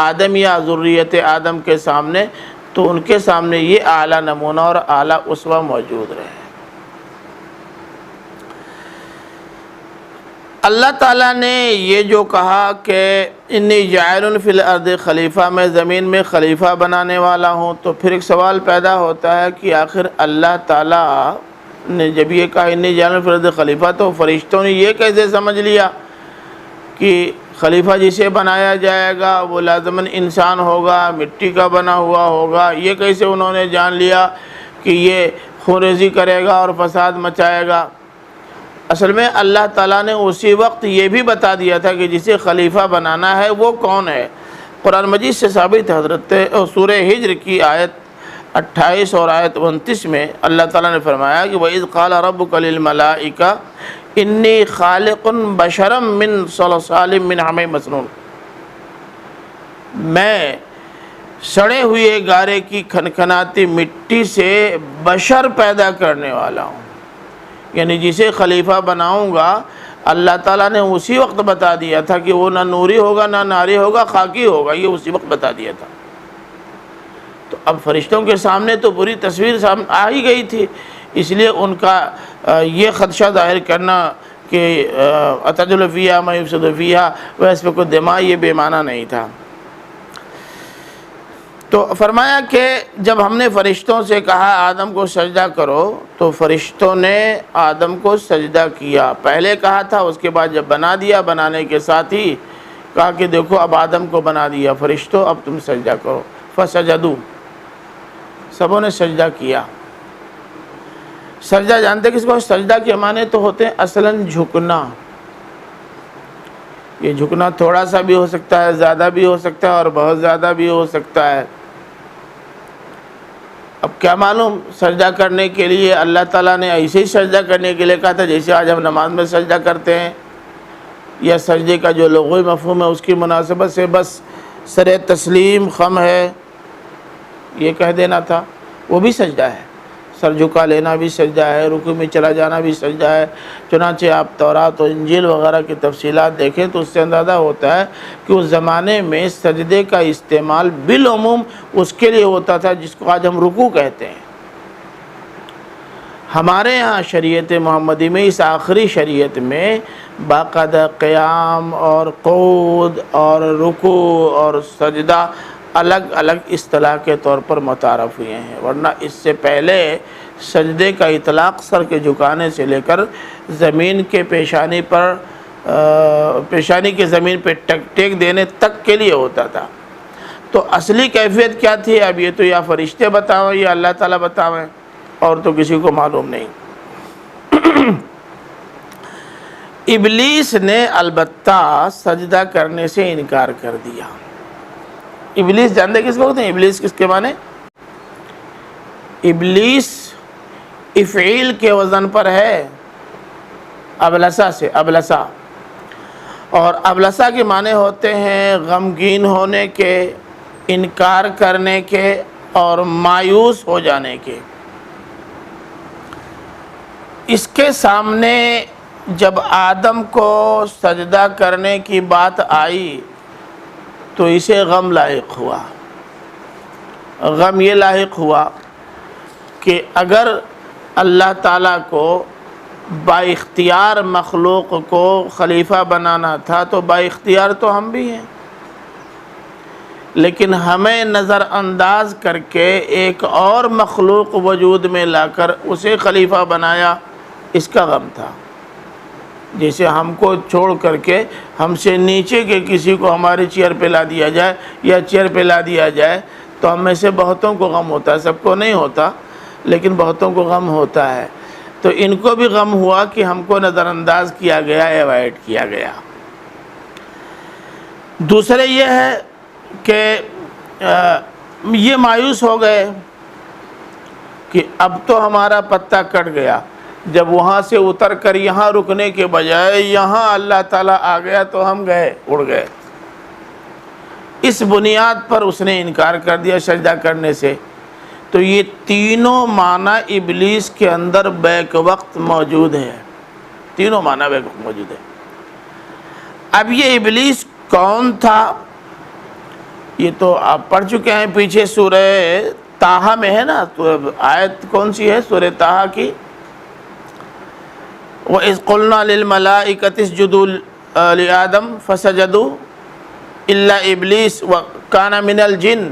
آدم یا ذریت آدم کے سامنے، تو ان کے سامنے یہ اعلیٰ نمونہ اور اعلیٰ اسوہ موجود رہے۔ اللہ تعالیٰ نے یہ جو کہا کہ انی جاعل فی الارض خلیفہ، میں زمین میں خلیفہ بنانے والا ہوں، تو پھر ایک سوال پیدا ہوتا ہے کہ آخر اللہ تعالیٰ نے جب یہ کہا انی جاعل فی الارض خلیفہ، تو فرشتوں نے یہ کیسے سمجھ لیا کہ خلیفہ جسے بنایا جائے گا وہ لازماً انسان ہوگا، مٹی کا بنا ہوا ہوگا، یہ کیسے انہوں نے جان لیا کہ یہ خونریزی کرے گا اور فساد مچائے گا؟ اصل میں اللہ تعالیٰ نے اسی وقت یہ بھی بتا دیا تھا کہ جسے خلیفہ بنانا ہے وہ کون ہے۔ قرآن مجید سے ثابت ہے، سورہ ہجر کی آیت 28 اور آیت 29 میں اللہ تعالیٰ نے فرمایا کہ وَإِذْ قَالَ رَبُّكَ لِلْمَلَائِكَةِ إِنِّي خَالِقٌ بَشَرًا مِّن صَلْصَالٍ مِّنْ حَمَإٍ مَسْنُونٍ، میں سڑے ہوئے گارے کی کھنکھناتی مٹی سے بشر پیدا کرنے والا ہوں۔ یعنی جسے خلیفہ بناؤں گا اللہ تعالیٰ نے اسی وقت بتا دیا تھا کہ وہ نہ نوری ہوگا نہ ناری ہوگا، خاکی ہوگا، یہ اسی وقت بتا دیا تھا۔ تو اب فرشتوں کے سامنے تو بری تصویر سامنے آ ہی گئی تھی، اس لیے ان کا یہ خدشہ ظاہر کرنا کہ اتجعل فیہا من یفسد فیہا ویسفک الدماء یہ بے معنی نہیں تھا۔ تو فرمایا کہ جب ہم نے فرشتوں سے کہا آدم کو سجدہ کرو تو فرشتوں نے آدم کو سجدہ کیا، پہلے کہا تھا، اس کے بعد جب بنا دیا، بنانے کے ساتھ ہی کہا کہ دیکھو اب آدم کو بنا دیا فرشتوں، اب تم سجدہ کرو، فسجدوا، سبوں نے سجدہ کیا۔ سجدہ جانتے کس کو؟ سجدہ کے معنی تو ہوتے ہیں اصلاً جھکنا۔ یہ جھکنا تھوڑا سا بھی ہو سکتا ہے، زیادہ بھی ہو سکتا ہے اور بہت زیادہ بھی ہو سکتا ہے۔ اب کیا معلوم سجدہ کرنے کے لیے اللہ تعالیٰ نے ایسے ہی سجدہ کرنے کے لیے کہا تھا جیسے آج ہم نماز میں سجدہ کرتے ہیں، یا سجدے کا جو لغوی مفہوم ہے اس کی مناسبت سے بس سر تسلیم خم ہے یہ کہہ دینا تھا، وہ بھی سجدہ ہے۔ سر جھکا لینا بھی سجدہ ہے، رکوع میں چلا جانا بھی سجدہ ہے۔ چنانچہ آپ تورات و انجیل وغیرہ کی تفصیلات دیکھیں تو اس سے اندازہ ہوتا ہے کہ اس زمانے میں سجدے کا استعمال بالعموم اس کے لیے ہوتا تھا جس کو آج ہم رکوع کہتے ہیں۔ ہمارے ہاں شریعت محمدی میں، اس آخری شریعت میں باقاعدہ قیام اور قعود اور رکوع اور سجدہ الگ الگ اصطلاح کے طور پر متعارف ہوئے ہیں، ورنہ اس سے پہلے سجدے کا اطلاق سر کے جھکانے سے لے کر زمین کے پیشانی کے زمین پہ ٹیک دینے تک کے لیے ہوتا تھا۔ تو اصلی کیفیت کیا تھی اب یہ تو یا فرشتے بتاویں یا اللہ تعالیٰ بتاویں، اور تو کسی کو معلوم نہیں۔ ابلیس نے البتہ سجدہ کرنے سے انکار کر دیا۔ ابلیس جانتے کس کو کہتے ہیں؟ ابلیس کس کے معنی؟ ابلیس افعیل کے وزن پر ہے، ابلسا سے، ابلسا، اور ابلسا کے معنی ہوتے ہیں غمگین ہونے کے، انکار کرنے کے اور مایوس ہو جانے کے۔ اس کے سامنے جب آدم کو سجدہ کرنے کی بات آئی تو اسے غم لاحق ہوا۔ غم یہ لاحق ہوا کہ اگر اللہ تعالیٰ کو با اختیار مخلوق کو خلیفہ بنانا تھا تو با اختیار تو ہم بھی ہیں، لیکن ہمیں نظر انداز کر کے ایک اور مخلوق وجود میں لا کر اسے خلیفہ بنایا، اس کا غم تھا۔ جیسے ہم کو چھوڑ کر کے ہم سے نیچے کے کسی کو ہماری چیئر پہ لا دیا جائے یا چیئر پہ لا دیا جائے تو ہم میں سے بہتوں کو غم ہوتا ہے، سب کو نہیں ہوتا لیکن بہتوں کو غم ہوتا ہے۔ تو ان کو بھی غم ہوا کہ ہم کو نظر انداز کیا گیا، ایوائڈ کیا گیا۔ دوسرے یہ ہے کہ یہ مایوس ہو گئے کہ اب تو ہمارا پتہ کٹ گیا، جب وہاں سے اتر کر یہاں رکنے کے بجائے یہاں اللہ تعالیٰ آ گیا تو ہم گئے، اڑ گئے۔ اس بنیاد پر اس نے انکار کر دیا سجدہ کرنے سے۔ تو یہ تینوں معنی ابلیس کے اندر بیک وقت موجود ہے، تینوں معنی بیک وقت موجود ہے۔ اب یہ ابلیس کون تھا یہ تو آپ پڑھ چکے ہیں پیچھے سورہ طٰہٰ میں ہے نا، تو آیت کون سی ہے سورہ طٰہٰ کی؟ وَإِذْ قُلْنَا لِلْمَلَائِكَةِ اسْجُدُوا لِآدَمَ فَسَجَدُوا إِلَّا إِبْلِيسَ وَكَانَ مِنَ الْجِنِّ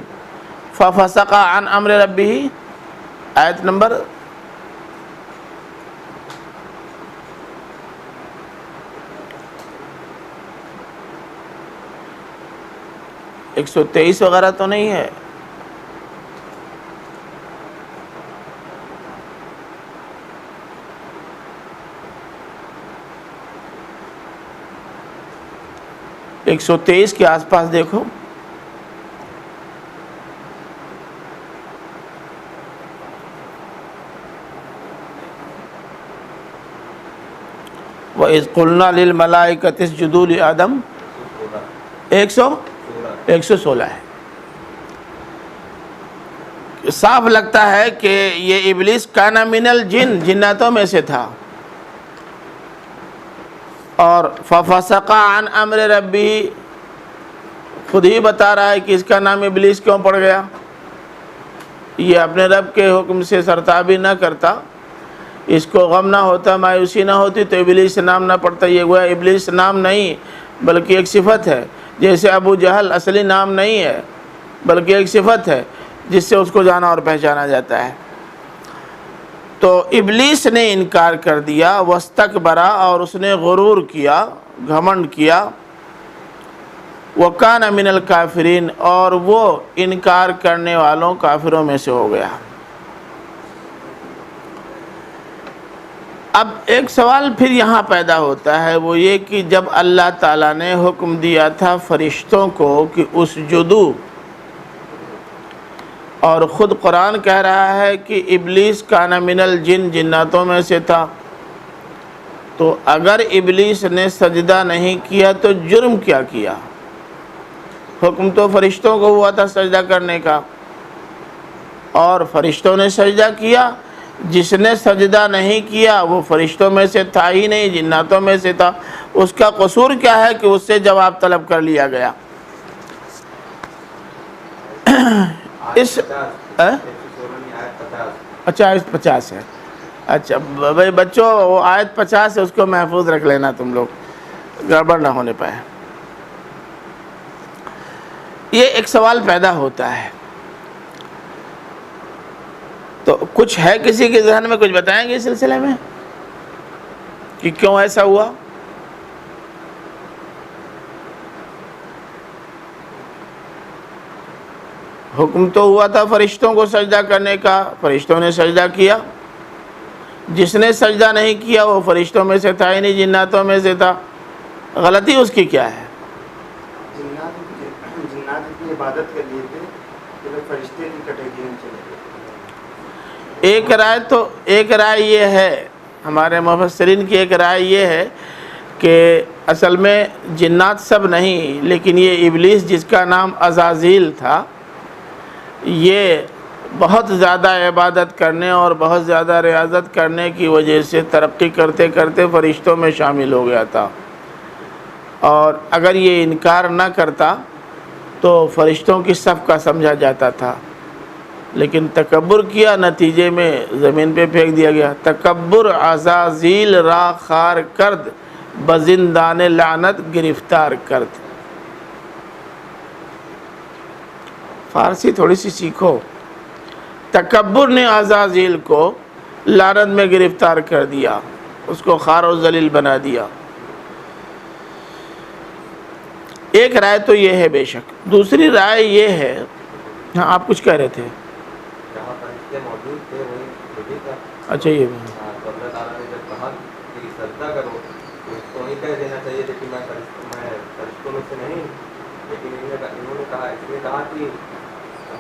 فَفَسَقَ عَنْ أَمْرِ رَبِّهِ، آیت نمبر 123 وغیرہ تو نہیں ہے؟ ایک 123 کے آس پاس دیکھو. وَإِذْ قُلْنَا لِلْمَلَائِكَةِ اسْجُدُوا لِآدَمَ 116 ہے. صاف لگتا ہے کہ یہ ابلیس کان من الجن، جناتوں میں سے تھا، اور فَفَسَقَ عَنْ أَمْرِ رَبِّهِ، خود ہی بتا رہا ہے کہ اس کا نام ابلیس کیوں پڑ گیا. یہ اپنے رب کے حکم سے سرتابی نہ کرتا، اس کو غم نہ ہوتا، مایوسی نہ ہوتی، تو ابلیس نام نہ پڑتا. یہ گویا ابلیس نام نہیں بلکہ ایک صفت ہے. جیسے ابو جہل اصلی نام نہیں ہے بلکہ ایک صفت ہے جس سے اس کو جانا اور پہچانا جاتا ہے. تو ابلیس نے انکار کر دیا، واستکبرا، اور اس نے غرور کیا، گھمنڈ کیا. وَكَانَ مِنَ الْكَافِرِينَ، اور وہ انکار کرنے والوں کافروں میں سے ہو گیا. اب ایک سوال پھر یہاں پیدا ہوتا ہے، وہ یہ کہ جب اللہ تعالیٰ نے حکم دیا تھا فرشتوں کو کہ اسجدو، اور خود قرآن کہہ رہا ہے کہ ابلیس کان من الجن، جناتوں میں سے تھا، تو اگر ابلیس نے سجدہ نہیں کیا تو جرم کیا کیا؟ حکم تو فرشتوں کو ہوا تھا سجدہ کرنے کا، اور فرشتوں نے سجدہ کیا. جس نے سجدہ نہیں کیا وہ فرشتوں میں سے تھا ہی نہیں، جناتوں میں سے تھا. اس کا قصور کیا ہے کہ اس سے جواب طلب کر لیا گیا؟ اس اچھا آیت 50 ہے. اچھا بھائی بچوں، وہ آیت 50 ہے، اس کو محفوظ رکھ لینا، تم لوگ گڑبڑ نہ ہونے پائے. یہ ایک سوال پیدا ہوتا ہے، تو کچھ ہے کسی کے ذہن میں؟ کچھ بتائیں گے اس سلسلے میں کہ کیوں ایسا ہوا؟ حکم تو ہوا تھا فرشتوں کو سجدہ کرنے کا، فرشتوں نے سجدہ کیا. جس نے سجدہ نہیں کیا وہ فرشتوں میں سے تھا ہی نہیں، جناتوں میں سے تھا. غلطی اس کی کیا ہے؟ جنات کی عبادت کر لیے تھے تو فرشتے کی کیٹیگری میں چلے گئے. ایک رائے یہ ہے، ہمارے مفسرین کی ایک رائے یہ ہے کہ اصل میں جنات سب نہیں، لیکن یہ ابلیس جس کا نام عزازیل تھا، یہ بہت زیادہ عبادت کرنے اور بہت زیادہ ریاضت کرنے کی وجہ سے ترقی کرتے کرتے فرشتوں میں شامل ہو گیا تھا. اور اگر یہ انکار نہ کرتا تو فرشتوں کی صف کا سمجھا جاتا تھا، لیکن تکبر کیا، نتیجے میں زمین پہ پھینک دیا گیا. تکبر عزازیل را خار کرد، بزندان لعنت گرفتار کرد. فارسی تھوڑی سی سیکھو. تکبر نے عزازیل کو لعنت میں گرفتار کر دیا، اس کو خار و ذلیل بنا دیا. ایک رائے تو یہ ہے بے شک. دوسری رائے یہ ہے، ہاں آپ کچھ کہہ رہے تھے. جہاں فرشتے موجود تھے وہی خود ہی تھا. اچھا یہ تو اللہ تعالیٰ نے جب کہا کہ سجدہ کرو تو اس کو نہیں کہہ دینا چاہیے تھا کہ میں فرشتوں میں سے نہیں، لیکن انہوں نے کہا، اس نے کہا کہ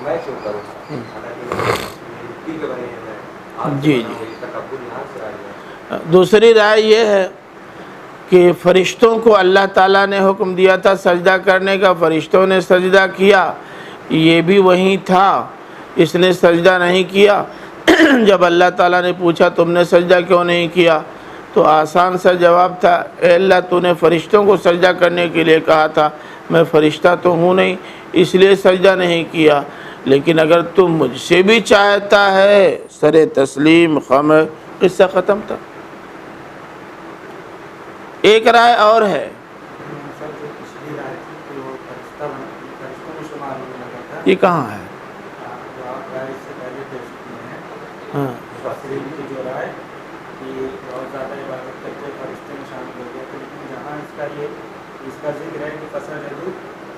میں کیوں کروں، حالانکہ مٹی کے بنے ہیں، آپ جی جی تکبر یہاں سے آ گیا. دوسری رائے یہ ہے کہ فرشتوں کو اللہ تعالیٰ نے حکم دیا تھا سجدہ کرنے کا، فرشتوں نے سجدہ کیا، یہ بھی وہی تھا، اس نے سجدہ نہیں کیا. جب اللہ تعالیٰ نے پوچھا تم نے سجدہ کیوں نہیں کیا، تو آسان سا جواب تھا، اے اللہ تو نے فرشتوں کو سجدہ کرنے کے لیے کہا تھا، میں فرشتہ تو ہوں نہیں اس لیے سجدہ نہیں کیا، لیکن اگر تم مجھ سے بھی چاہتا ہے سر تسلیم خم. قصہ ختم تھا. ایک رائے اور ہے، یہ کہاں ہے؟ ہاں جو رائے کہ بہت زیادہ عبادت کرتے فرشتے میں شامل ہو گیا، لیکن جہاں اس کا ذکر ہے کہ فسجدوا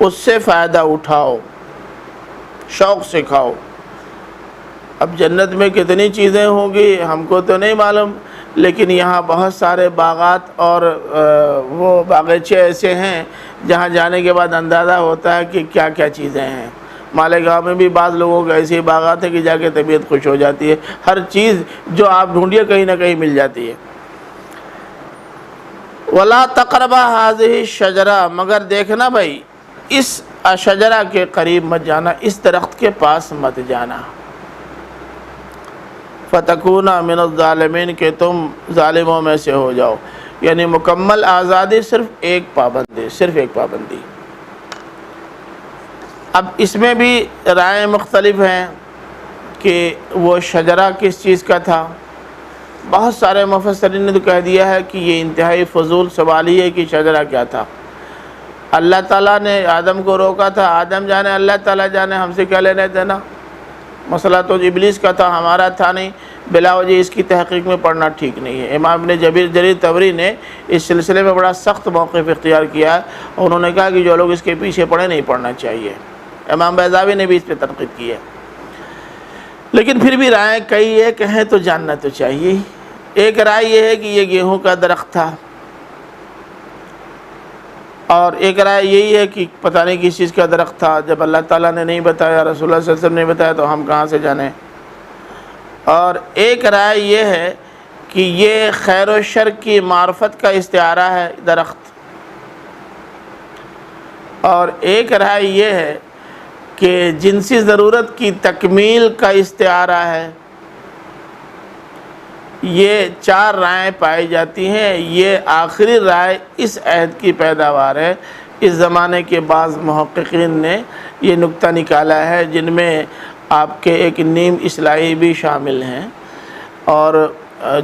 اس سے فائدہ اٹھاؤ، شوق سے کھاؤ۔ اب جنت میں کتنی چیزیں ہوں گی ہم کو تو نہیں معلوم، لیکن یہاں بہت سارے باغات اور وہ باغیچے ایسے ہیں جہاں جانے کے بعد اندازہ ہوتا ہے کہ کیا کیا چیزیں ہیں۔ مالیگاؤں میں بھی بعض لوگوں کے ایسے باغات ہیں کہ جا کے طبیعت خوش ہو جاتی ہے، ہر چیز جو آپ ڈھونڈیے کہیں نہ کہیں مل جاتی ہے۔ وَلَا تَقْرَبَا هَذِهِ الشَّجَرَةَ، مگر دیکھنا بھائی اس شجرہ کے قریب مت جانا، اس درخت کے پاس مت جانا۔ فَتَكُونَ مِنَ الظَّالِمِينَ، کہ تم ظالموں میں سے ہو جاؤ، یعنی مکمل آزادی، صرف ایک پابندی، صرف ایک پابندی۔ اب اس میں بھی رائے مختلف ہیں کہ وہ شجرہ کس چیز کا تھا۔ بہت سارے مفسرین نے تو کہہ دیا ہے کہ یہ انتہائی فضول سوال ہی ہے کہ شجرہ کیا تھا۔ اللہ تعالیٰ نے آدم کو روکا تھا، آدم جانے اللہ تعالیٰ جانے، ہم سے کیا لینے دینا۔ مسئلہ تو ابلیس کا تھا، ہمارا تھا نہیں، بلا وجہ اس کی تحقیق میں پڑھنا ٹھیک نہیں ہے۔ امام ابن جریر طبری نے اس سلسلے میں بڑا سخت موقف اختیار کیا ہے، اور انہوں نے کہا کہ جو لوگ اس کے پیچھے پڑے نہیں پڑھنا چاہیے۔ امام بیضاوی نے بھی اس پہ تنقید کی ہے، لیکن پھر بھی رائے کئی ایک ہیں تو جاننا تو چاہیے۔ ایک رائے یہ ہے کہ یہ گیہوں کا درخت تھا، اور ایک رائے یہی ہے کہ پتہ نہیں کس چیز کا درخت تھا، جب اللہ تعالیٰ نے نہیں بتایا، رسول اللہ صلی اللہ علیہ وسلم نے بتایا، تو ہم کہاں سے جانیں۔ اور ایک رائے یہ ہے کہ یہ خیر و شر کی معرفت کا استعارہ ہے درخت، اور ایک رائے یہ ہے کہ جنسی ضرورت کی تکمیل کا استعارہ ہے۔ یہ چار رائے پائی جاتی ہیں، یہ آخری رائے اس عہد کی پیداوار ہے۔ اس زمانے کے بعض محققین نے یہ نکتہ نکالا ہے، جن میں آپ کے ایک نیم اصلاحی بھی شامل ہیں، اور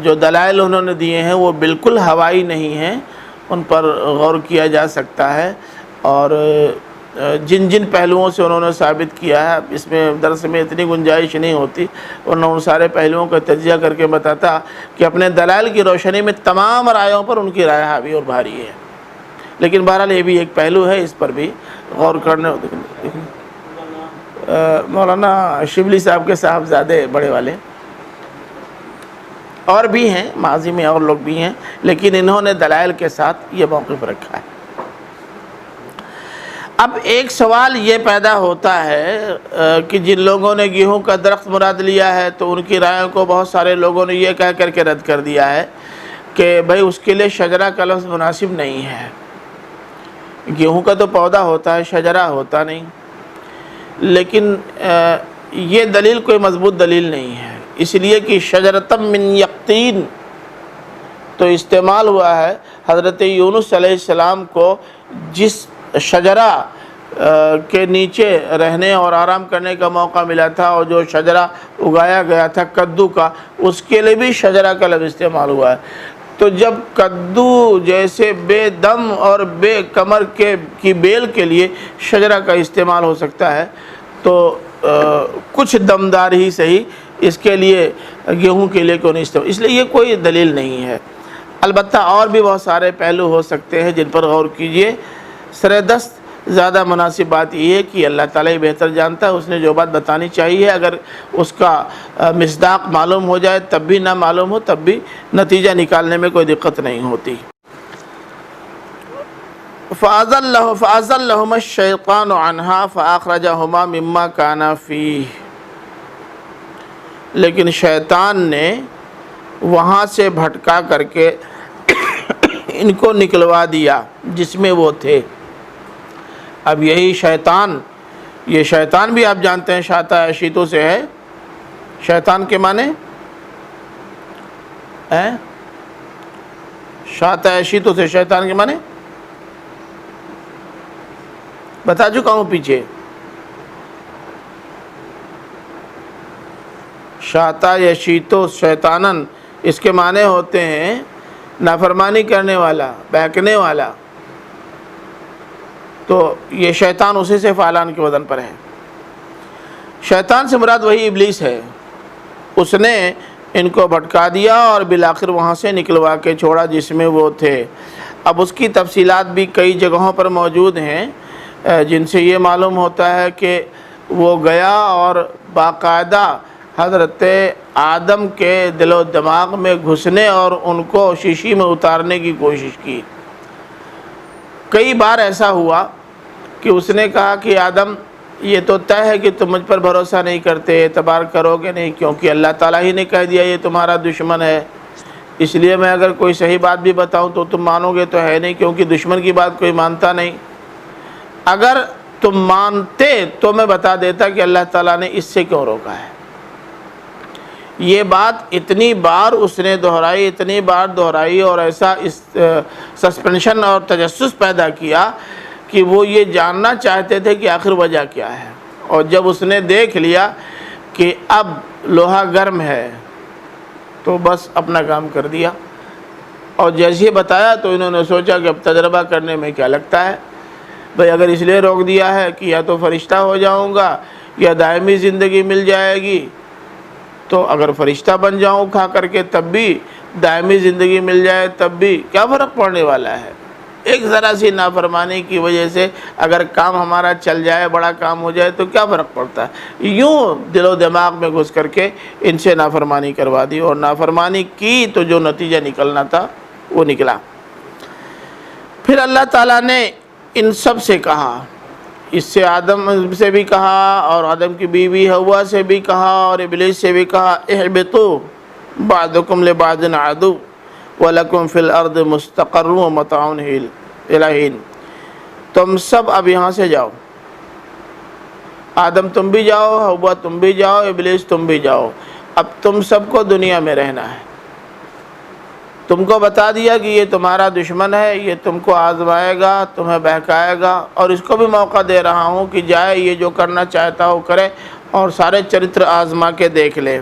جو دلائل انہوں نے دیے ہیں وہ بالکل ہوائی نہیں ہیں، ان پر غور کیا جا سکتا ہے، اور جن جن پہلوؤں سے انہوں نے ثابت کیا ہے، اس میں درس میں اتنی گنجائش نہیں ہوتی، ورنہ ان سارے پہلوؤں کا تجزیہ کر کے بتاتا کہ اپنے دلائل کی روشنی میں تمام رائےوں پر ان کی رائے حاوی اور بھاری ہے۔ لیکن بہرحال یہ بھی ایک پہلو ہے، اس پر بھی غور کرنے ہوتے۔ مولانا شبلی صاحب کے صاحبزادے بڑے والے اور بھی ہیں، ماضی میں اور لوگ بھی ہیں، لیکن انہوں نے دلائل کے ساتھ یہ موقف رکھا ہے۔ اب ایک سوال یہ پیدا ہوتا ہے کہ جن لوگوں نے گیہوں کا درخت مراد لیا ہے، تو ان کی رائےوں کو بہت سارے لوگوں نے یہ کہہ کر کے رد کر دیا ہے کہ بھائی اس کے لیے شجرہ کا لفظ مناسب نہیں ہے، گیہوں کا تو پودا ہوتا ہے، شجرہ ہوتا نہیں۔ لیکن یہ دلیل کوئی مضبوط دلیل نہیں ہے، اس لیے کہ شجرۃ من یقطین تو استعمال ہوا ہے حضرت یونس علیہ السلام کو جس شجرہ کے نیچے رہنے اور آرام کرنے کا موقع ملا تھا، اور جو شجرہ اگایا گیا تھا کدو کا، اس کے لیے بھی شجرہ کا لفظ استعمال ہوا ہے۔ تو جب کدو جیسے بے دم اور بے کمر کی بیل کے لیے شجرہ کا استعمال ہو سکتا ہے، تو کچھ دمدار ہی صحیح اس کے لیے گیہوں کے لیے کیوں نہیں استعمال، اس لیے یہ کوئی دلیل نہیں ہے۔ البتہ اور بھی بہت سارے پہلو ہو سکتے ہیں جن پر غور کیجئے۔ سر دست زیادہ مناسب بات یہ ہے کہ اللہ تعالیٰ ہی بہتر جانتا ہے، اس نے جو بات بتانی چاہیے، اگر اس کا مصداق معلوم ہو جائے تب بھی نہ معلوم ہو تب بھی نتیجہ نکالنے میں کوئی دقت نہیں ہوتی۔ فَأَزَلَّهُمَا الشَّيْطَانُ عَنْهَا فَأَخْرَجَهُمَا مِمَّا كَانَا فِيهِ، لیکن شیطان نے وہاں سے بھٹکا کر کے ان کو نکلوا دیا جس میں وہ تھے۔ اب یہی شیطان، یہ شیطان بھی آپ جانتے ہیں شاطہ اشیتوں سے ہے۔ شیطان کے معنی شاطہ اشیتوں سے، شیطان کے معنی بتا چکا ہوں پیچھے۔ شاطہ یشیتو شیطانن، اس کے معنی ہوتے ہیں نافرمانی کرنے والا، بہکنے والا۔ تو یہ شیطان اسی سے فعلان کے وزن پر ہے۔ شیطان سے مراد وہی ابلیس ہے، اس نے ان کو بھٹکا دیا اور بالآخر وہاں سے نکلوا کے چھوڑا جس میں وہ تھے۔ اب اس کی تفصیلات بھی کئی جگہوں پر موجود ہیں، جن سے یہ معلوم ہوتا ہے کہ وہ گیا اور باقاعدہ حضرت آدم کے دل و دماغ میں گھسنے اور ان کو شیشی میں اتارنے کی کوشش کی۔ کئی بار ایسا ہوا کہ اس نے کہا کہ آدم یہ تو طے ہے کہ تم مجھ پر بھروسہ نہیں کرتے، اعتبار کرو گے نہیں، کیونکہ اللہ تعالیٰ ہی نے کہہ دیا یہ تمہارا دشمن ہے، اس لیے میں اگر کوئی صحیح بات بھی بتاؤں تو تم مانو گے تو ہے نہیں، کیونکہ دشمن کی بات کوئی مانتا نہیں۔ اگر تم مانتے تو میں بتا دیتا کہ اللہ تعالیٰ نے اس سے کیوں روکا ہے۔ یہ بات اتنی بار اس نے دہرائی، اتنی بار دہرائی، اور ایسا سسپینشن اور تجسس پیدا کیا کہ وہ یہ جاننا چاہتے تھے کہ آخر وجہ کیا ہے۔ اور جب اس نے دیکھ لیا کہ اب لوہا گرم ہے تو بس اپنا کام کر دیا، اور جیسے ہی بتایا تو انہوں نے سوچا کہ اب تجربہ کرنے میں کیا لگتا ہے بھئی، اگر اس لیے روک دیا ہے کہ یا تو فرشتہ ہو جاؤں گا یا دائمی زندگی مل جائے گی، تو اگر فرشتہ بن جاؤں کھا کر کے تب بھی، دائمی زندگی مل جائے تب بھی، کیا فرق پڑنے والا ہے؟ ایک ذرا سی نافرمانی کی وجہ سے اگر کام ہمارا چل جائے، بڑا کام ہو جائے تو کیا فرق پڑتا ہے؟ یوں دل و دماغ میں گھس کر کے ان سے نافرمانی کروا دی، اور نافرمانی کی تو جو نتیجہ نکلنا تھا وہ نکلا۔ پھر اللہ تعالیٰ نے ان سب سے کہا، اس سے آدم سے بھی کہا، اور آدم کی بیوی حوا سے بھی کہا، اور ابلیس سے بھی کہا، اہبطوا بعضکم لبعض عدو وَلَكُمْ فِي الْأَرْضِ مُسْتَقَرٌّ وَمَتَاعٌ إِلَىٰ حِینٍ۔ تم سب اب یہاں سے جاؤ، آدم تم بھی جاؤ، حوا تم بھی جاؤ، ابلیس تم بھی جاؤ، اب تم سب کو دنیا میں رہنا ہے۔ تم کو بتا دیا کہ یہ تمہارا دشمن ہے، یہ تم کو آزمائے گا، تمہیں بہکائے گا، اور اس کو بھی موقع دے رہا ہوں کہ جائے، یہ جو کرنا چاہتا ہو کرے، اور سارے چرتر آزما کے دیکھ لے۔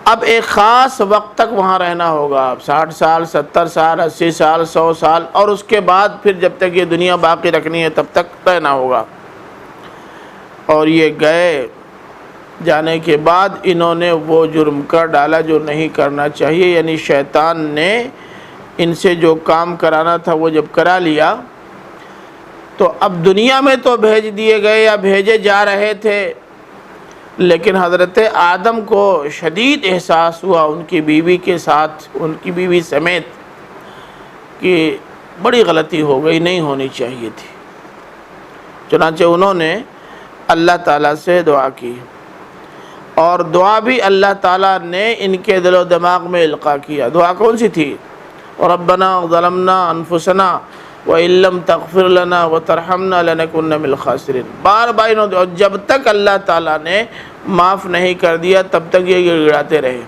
اب ایک خاص وقت تک وہاں رہنا ہوگا، 60 سال، 70 سال، 80 سال، 100 سال، اور اس کے بعد پھر جب تک یہ دنیا باقی رکھنی ہے تب تک رہنا ہوگا۔ اور یہ گئے، جانے کے بعد انہوں نے وہ جرم کر ڈالا جو نہیں کرنا چاہیے، یعنی شیطان نے ان سے جو کام کرانا تھا وہ جب کرا لیا، تو اب دنیا میں تو بھیج دیے گئے یا بھیجے جا رہے تھے، لیکن حضرت آدم کو شدید احساس ہوا ان کی بیوی کے ساتھ، ان کی بیوی سمیت، کہ بڑی غلطی ہو گئی، نہیں ہونی چاہیے تھی۔ چنانچہ انہوں نے اللہ تعالیٰ سے دعا کی، اور دعا بھی اللہ تعالیٰ نے ان کے دل و دماغ میں القاء کیا۔ دعا کون سی تھی؟ ربنا ظلمنا انفسنا وَإِن لَّمْ تَغْفِرْ لَنَا وَتَرْحَمْنَا لَنَكُنَّ مِنَ الْخَاسِرِينَ۔ بار بار انہوں نے، اور جب تک اللہ تعالیٰ نے معاف نہیں کر دیا تب تک یہ گڑگڑاتے رہے۔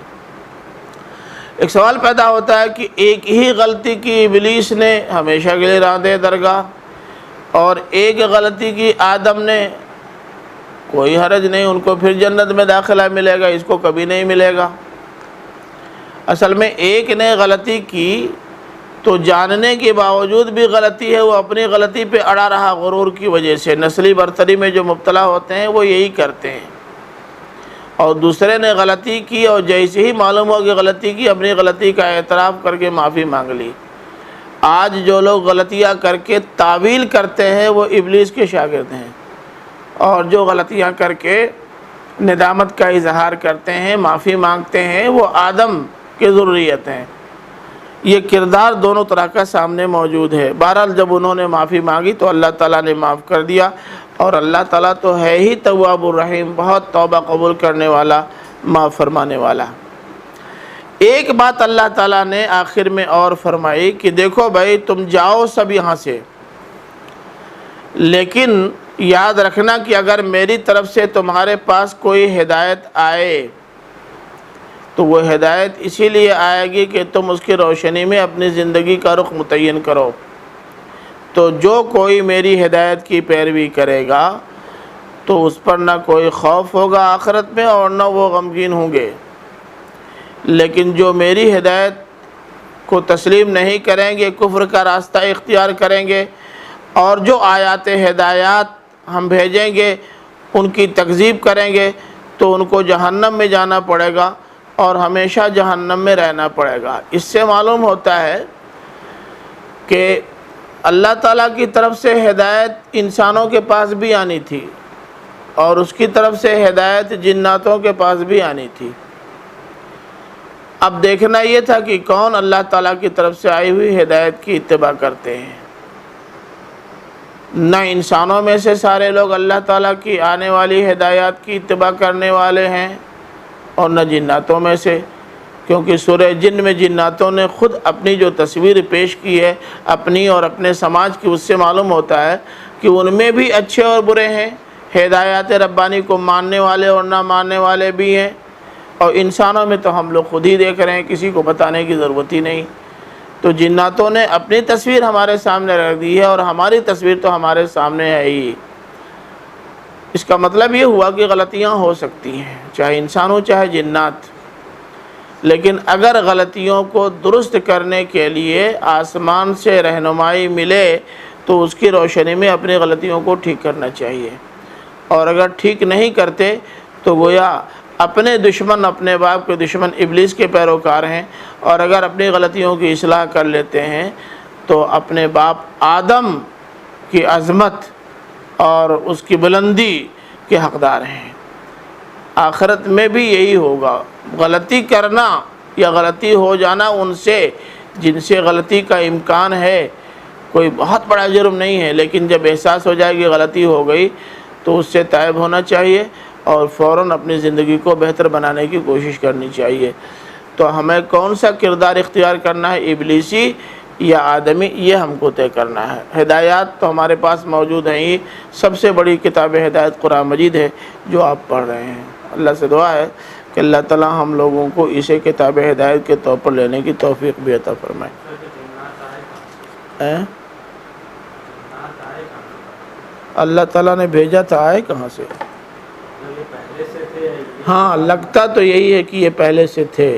ایک سوال پیدا ہوتا ہے کہ ایک ہی غلطی کی ابلیس نے، ہمیشہ کے لیے راندے درگاہ، اور ایک غلطی کی آدم نے، کوئی حرج نہیں، ان کو پھر جنت میں داخلہ ملے گا، اس کو کبھی نہیں ملے گا۔ اصل میں ایک نے غلطی کی تو جاننے کے باوجود بھی غلطی ہے، وہ اپنی غلطی پہ اڑا رہا غرور کی وجہ سے۔ نسلی برتری میں جو مبتلا ہوتے ہیں وہ یہی کرتے ہیں۔ اور دوسرے نے غلطی کی اور جیسے ہی معلوم ہو کہ غلطی کی، اپنی غلطی کا اعتراف کر کے معافی مانگ لی۔ آج جو لوگ غلطیاں کر کے تعویل کرتے ہیں وہ ابلیس کے شاگرد ہیں، اور جو غلطیاں کر کے ندامت کا اظہار کرتے ہیں، معافی مانگتے ہیں، وہ آدم کی ذریت ہیں۔ یہ کردار دونوں طرح کا سامنے موجود ہے۔ بہرحال جب انہوں نے معافی مانگی تو اللہ تعالیٰ نے معاف کر دیا، اور اللہ تعالیٰ تو ہے ہی تواب الرحیم، بہت توبہ قبول کرنے والا، معاف فرمانے والا۔ ایک بات اللہ تعالیٰ نے آخر میں اور فرمائی کہ دیکھو بھائی، تم جاؤ سب یہاں سے، لیکن یاد رکھنا کہ اگر میری طرف سے تمہارے پاس کوئی ہدایت آئے تو وہ ہدایت اسی لیے آئے گی کہ تم اس کی روشنی میں اپنی زندگی کا رخ متعین کرو۔ تو جو کوئی میری ہدایت کی پیروی کرے گا تو اس پر نہ کوئی خوف ہوگا آخرت میں، اور نہ وہ غمگین ہوں گے۔ لیکن جو میری ہدایت کو تسلیم نہیں کریں گے، کفر کا راستہ اختیار کریں گے، اور جو آیات ہدایات ہم بھیجیں گے ان کی تکذیب کریں گے، تو ان کو جہنم میں جانا پڑے گا، اور ہمیشہ جہنم میں رہنا پڑے گا۔ اس سے معلوم ہوتا ہے کہ اللہ تعالیٰ کی طرف سے ہدایت انسانوں کے پاس بھی آنی تھی اور اس کی طرف سے ہدایت جناتوں کے پاس بھی آنی تھی۔ اب دیکھنا یہ تھا کہ کون اللہ تعالیٰ کی طرف سے آئی ہوئی ہدایت کی اتباع کرتے ہیں۔ نہ انسانوں میں سے سارے لوگ اللہ تعالیٰ کی آنے والی ہدایات کی اتباع کرنے والے ہیں اور نہ جناتوں میں سے، کیونکہ سورہ جن میں جناتوں نے خود اپنی جو تصویر پیش کی ہے اپنی اور اپنے سماج کی، اس سے معلوم ہوتا ہے کہ ان میں بھی اچھے اور برے ہیں، ہدایات ربانی کو ماننے والے اور نہ ماننے والے بھی ہیں، اور انسانوں میں تو ہم لوگ خود ہی دیکھ رہے ہیں، کسی کو بتانے کی ضرورت ہی نہیں۔ تو جناتوں نے اپنی تصویر ہمارے سامنے رکھ دی ہے اور ہماری تصویر تو ہمارے سامنے ہے ہی۔ اس کا مطلب یہ ہوا کہ غلطیاں ہو سکتی ہیں، چاہے انسان ہو چاہے جنات، لیکن اگر غلطیوں کو درست کرنے کے لیے آسمان سے رہنمائی ملے تو اس کی روشنی میں اپنی غلطیوں کو ٹھیک کرنا چاہیے، اور اگر ٹھیک نہیں کرتے تو گویا اپنے دشمن، اپنے باپ کے دشمن ابلیس کے پیروکار ہیں، اور اگر اپنی غلطیوں کی اصلاح کر لیتے ہیں تو اپنے باپ آدم کی عظمت اور اس کی بلندی کے حقدار ہیں۔ آخرت میں بھی یہی ہوگا، غلطی کرنا یا غلطی ہو جانا ان سے جن سے غلطی کا امکان ہے، کوئی بہت بڑا جرم نہیں ہے، لیکن جب احساس ہو جائے کہ غلطی ہو گئی تو اس سے تائب ہونا چاہیے اور فوراً اپنی زندگی کو بہتر بنانے کی کوشش کرنی چاہیے۔ تو ہمیں کون سا کردار اختیار کرنا ہے، ابلیسی یا آدمی، یہ ہم کو طے کرنا ہے۔ ہدایات تو ہمارے پاس موجود ہیں ہی، سب سے بڑی کتاب ہدایت قرآن مجید ہے جو آپ پڑھ رہے ہیں۔ اللہ سے دعا ہے کہ اللہ تعالیٰ ہم لوگوں کو اسے کتاب ہدایت کے طور پر لینے کی توفیق بھی عطا فرمائے۔ اللہ تعالیٰ نے بھیجا تھا، آئے کہاں سے؟ ہاں، لگتا تو یہی ہے کہ یہ پہلے سے تھے،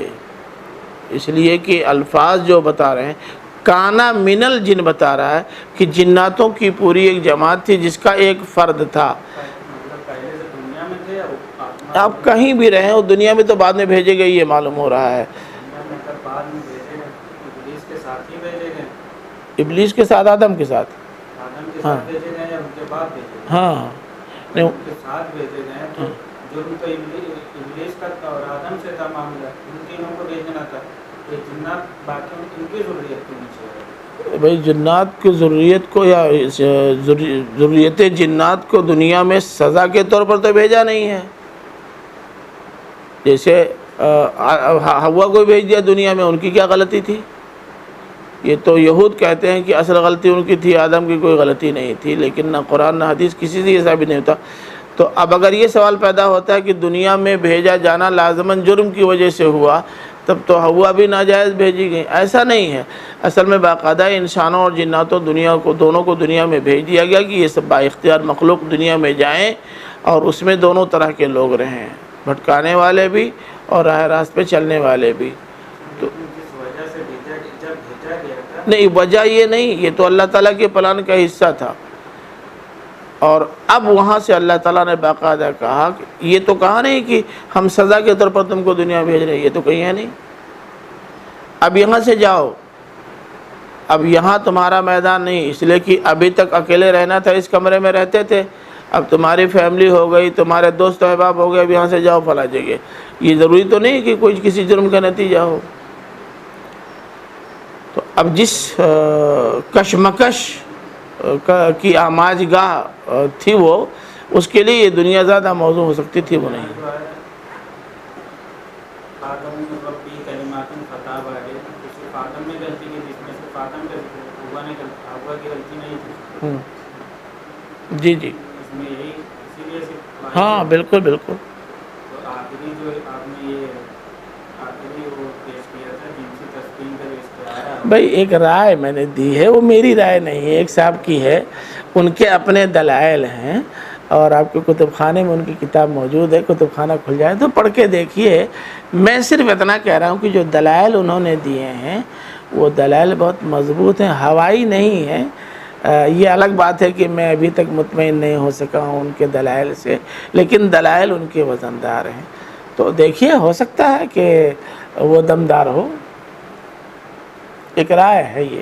اس لیے کہ الفاظ جو بتا رہے ہیں، کانا من الجن بتا رہا ہے کہ جناتوں کی پوری ایک جماعت تھی جس کا ایک فرد تھا۔ آپ کہیں بھی رہیں اور دنیا میں تو بعد میں بھیجے گئے، یہ معلوم ہو رہا ہے۔ ابلیس کے ساتھ، آدم کے ساتھ، ہاں ہاں نہیں، جرم تو ابلیس کا تھا اور آدم سے تھا معاملہ، ان تینوں کو بھیجنا تھا، کہ جنات باقی ان کی ضروریت کی نیچے ہے۔ بھائی جنات کی ضروریت کو یا ضروریت جنات کو دنیا میں سزا کے طور پر تو بھیجا نہیں ہے۔ جیسے ہوا کو بھیج دیا دنیا میں، ان کی کیا غلطی تھی؟ یہ تو یہود کہتے ہیں کہ اصل غلطی ان کی تھی، آدم کی کوئی غلطی نہیں تھی، لیکن نہ قرآن نہ حدیث کسی سے یہ ثابت نہیں ہوتا۔ تو اب اگر یہ سوال پیدا ہوتا ہے کہ دنیا میں بھیجا جانا لازماً جرم کی وجہ سے ہوا، تب تو ہوا بھی ناجائز بھیجی گئی۔ ایسا نہیں ہے، اصل میں باقاعدہ انسانوں اور جناتوں دنیا کو، دونوں کو دنیا میں بھیج دیا گیا کہ یہ سب با اختیار مخلوق دنیا میں جائیں اور اس میں دونوں طرح کے لوگ رہیں، بھٹکانے والے بھی اور راہ راست پہ چلنے والے بھی۔ تو جس وجہ سے جب بھیجا گیا تھا، نہیں، وجہ یہ نہیں، یہ تو اللہ تعالیٰ کے پلان کا حصہ تھا، اور اب وہاں سے اللہ تعالیٰ نے باقاعدہ کہا کہ یہ تو کہا نہیں کہ ہم سزا کے طور پر تم کو دنیا بھیج رہے ہیں، یہ تو کہیں ہے نہیں، اب یہاں سے جاؤ، اب یہاں تمہارا میدان نہیں، اس لیے کہ ابھی تک اکیلے رہنا تھا، اس کمرے میں رہتے تھے، اب تمہاری فیملی ہو گئی، تمہارے دوست احباب ہو گئے، اب یہاں سے جاؤ فلاں جگہ۔ یہ ضروری تو نہیں کہ کوئی کسی جرم کا نتیجہ ہو۔ تو اب جس کشمکش کی آماج گاہ تھی وہ، اس کے لیے یہ دنیا زیادہ موضوع ہو سکتی تھی، وہ نہیں۔ آدم ربی کلمات فتاب علیہ، صرف آدم نے غلطی کی، جس میں صرف آدم کا ہوا نے ہوا کی غلطی نہیں تھی۔ جی جی، اس میں یہی، اسی لیے صرف ہاں بالکل بالکل۔ تو آخری جو آپ نے یہ آخری وہ پیش کیا تھا جنسی تسکین کا اشتہار، بھائی ایک رائے میں نے دی ہے، وہ میری رائے نہیں ہے، ایک صاحب کی ہے، ان کے اپنے دلائل ہیں، اور آپ کے کتب خانے میں ان کی کتاب موجود ہے، کتب خانہ کھل جائے تو پڑھ کے دیکھیے۔ میں صرف اتنا کہہ رہا ہوں کہ جو دلائل انہوں نے دیے ہیں وہ دلائل بہت مضبوط ہیں، ہوائی نہیں ہیں۔ یہ الگ بات ہے کہ میں ابھی تک مطمئن نہیں ہو سکا ہوں ان کے دلائل سے، لیکن دلائل ان کے وزندار ہیں، تو دیکھیے ہو سکتا ہے کہ وہ دمدار ہو، ایک رائے ہے یہ۔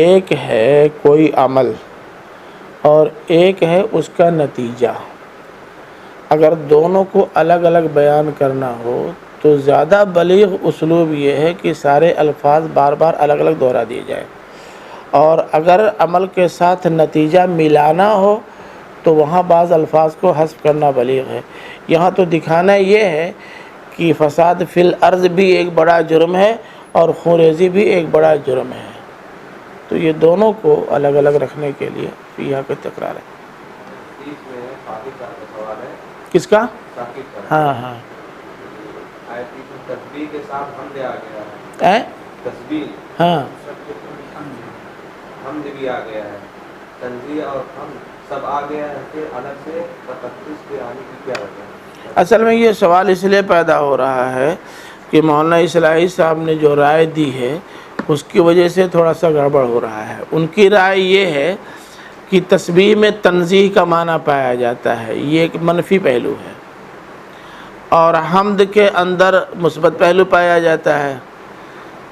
ایک ہے کوئی عمل اور ایک ہے اس کا نتیجہ. اگر دونوں کو الگ الگ بیان کرنا ہو تو زیادہ بلیغ اسلوب یہ ہے کہ سارے الفاظ بار بار الگ الگ دہرا دیے جائیں، اور اگر عمل کے ساتھ نتیجہ ملانا ہو تو وہاں بعض الفاظ کو حذف کرنا بلیغ ہے. یہاں تو دکھانا یہ ہے کہ فساد فی الارض بھی ایک بڑا جرم ہے اور خونریزی بھی ایک بڑا جرم ہے، تو یہ دونوں کو الگ الگ رکھنے کے لیے یہاں پہ تکرار ہے. بیچ میں ثابت کا سوال ہے، کس کا؟ ثابت کا. ہاں ہاں. آیت میں تسبیح کے ساتھ حمد آ گیا ہے. تسبیح، ہاں حمد بھی آ گیا ہے، تنزیہ اور حمد سب آ گیا ہے، پھر الگ سے تقدس کے آنے کی کیا وجہ ہے؟ اصل میں یہ سوال اس لیے پیدا ہو رہا ہے کہ مولانا اصلاحی صاحب نے جو رائے دی ہے اس کی وجہ سے تھوڑا سا گڑبڑ ہو رہا ہے. ان کی رائے یہ ہے کہ تسبیح میں تنزیہ کا معنی پایا جاتا ہے، یہ ایک منفی پہلو ہے، اور حمد کے اندر مثبت پہلو پایا جاتا ہے.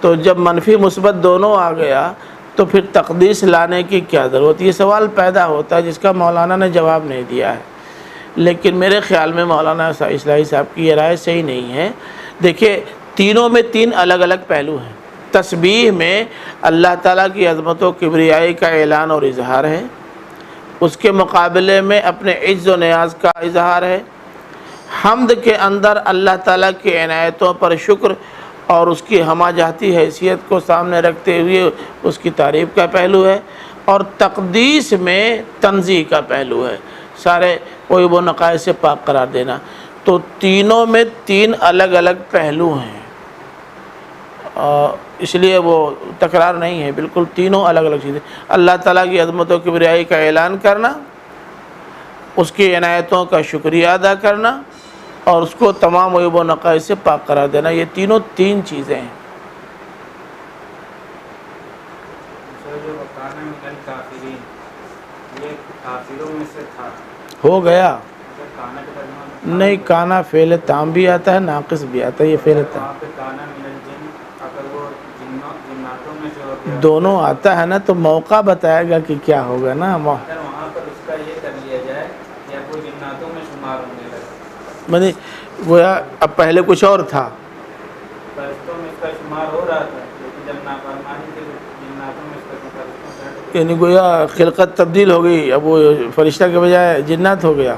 تو جب منفی مثبت دونوں آ گیا تو پھر تقدیس لانے کی کیا ضرورت؟ یہ سوال پیدا ہوتا ہے جس کا مولانا نے جواب نہیں دیا ہے. لیکن میرے خیال میں مولانا اصلاحی صاحب کی یہ رائے صحیح نہیں ہے. دیکھیے، تینوں میں تین الگ الگ پہلو ہیں. تسبیح میں اللہ تعالیٰ کی عظمت و کبریائی کا اعلان اور اظہار ہے، اس کے مقابلے میں اپنے عجز و نیاز کا اظہار ہے. حمد کے اندر اللہ تعالیٰ کی عنایتوں پر شکر اور اس کی ہمہ جہتی حیثیت کو سامنے رکھتے ہوئے اس کی تعریف کا پہلو ہے، اور تقدیس میں تنزیہ کا پہلو ہے، سارے عیب و نقائص سے پاک قرار دینا. تو تینوں میں تین الگ الگ پہلو ہیں، اس لیے وہ تکرار نہیں ہے، بالکل تینوں الگ الگ چیزیں. اللہ تعالیٰ کی عظمت و کبریائی کا اعلان کرنا، اس کی عنایتوں کا شکریہ ادا کرنا، اور اس کو تمام عیب و نقائص سے پاک قرار دینا، یہ تینوں تین چیزیں ہیں. جو وقانا من الکافرین، یہ کافروں میں سے تھا. ہو گیا؟ اگر کانا کے درمیان نہیں، کانا فعل تام بھی آتا ہے، ناقص بھی آتا ہے. یہ فعل تام وہاں پہ کانا من الجن، اگر وہ جناتوں میں سے ہو گیا دونوں آتا ہے نا، تو موقع بتائے گا کہ کیا ہوگا نا. اگر وہاں پر اس کا یہ کر لیا جائے یا وہ جناتوں میں شمار ہونے لگا، میں نے گویا اب پہلے کچھ اور تھا، فرشتوں میں اس کا شمار ہو رہا تھا، لیکن جب نافرمانی کے جناتوں میں اس کا فرشتوں سے ہٹ گیا، یعنی گویا خلقت تبدیل ہو گئی، اب وہ فرشتہ کے بجائے جنات ہو گیا.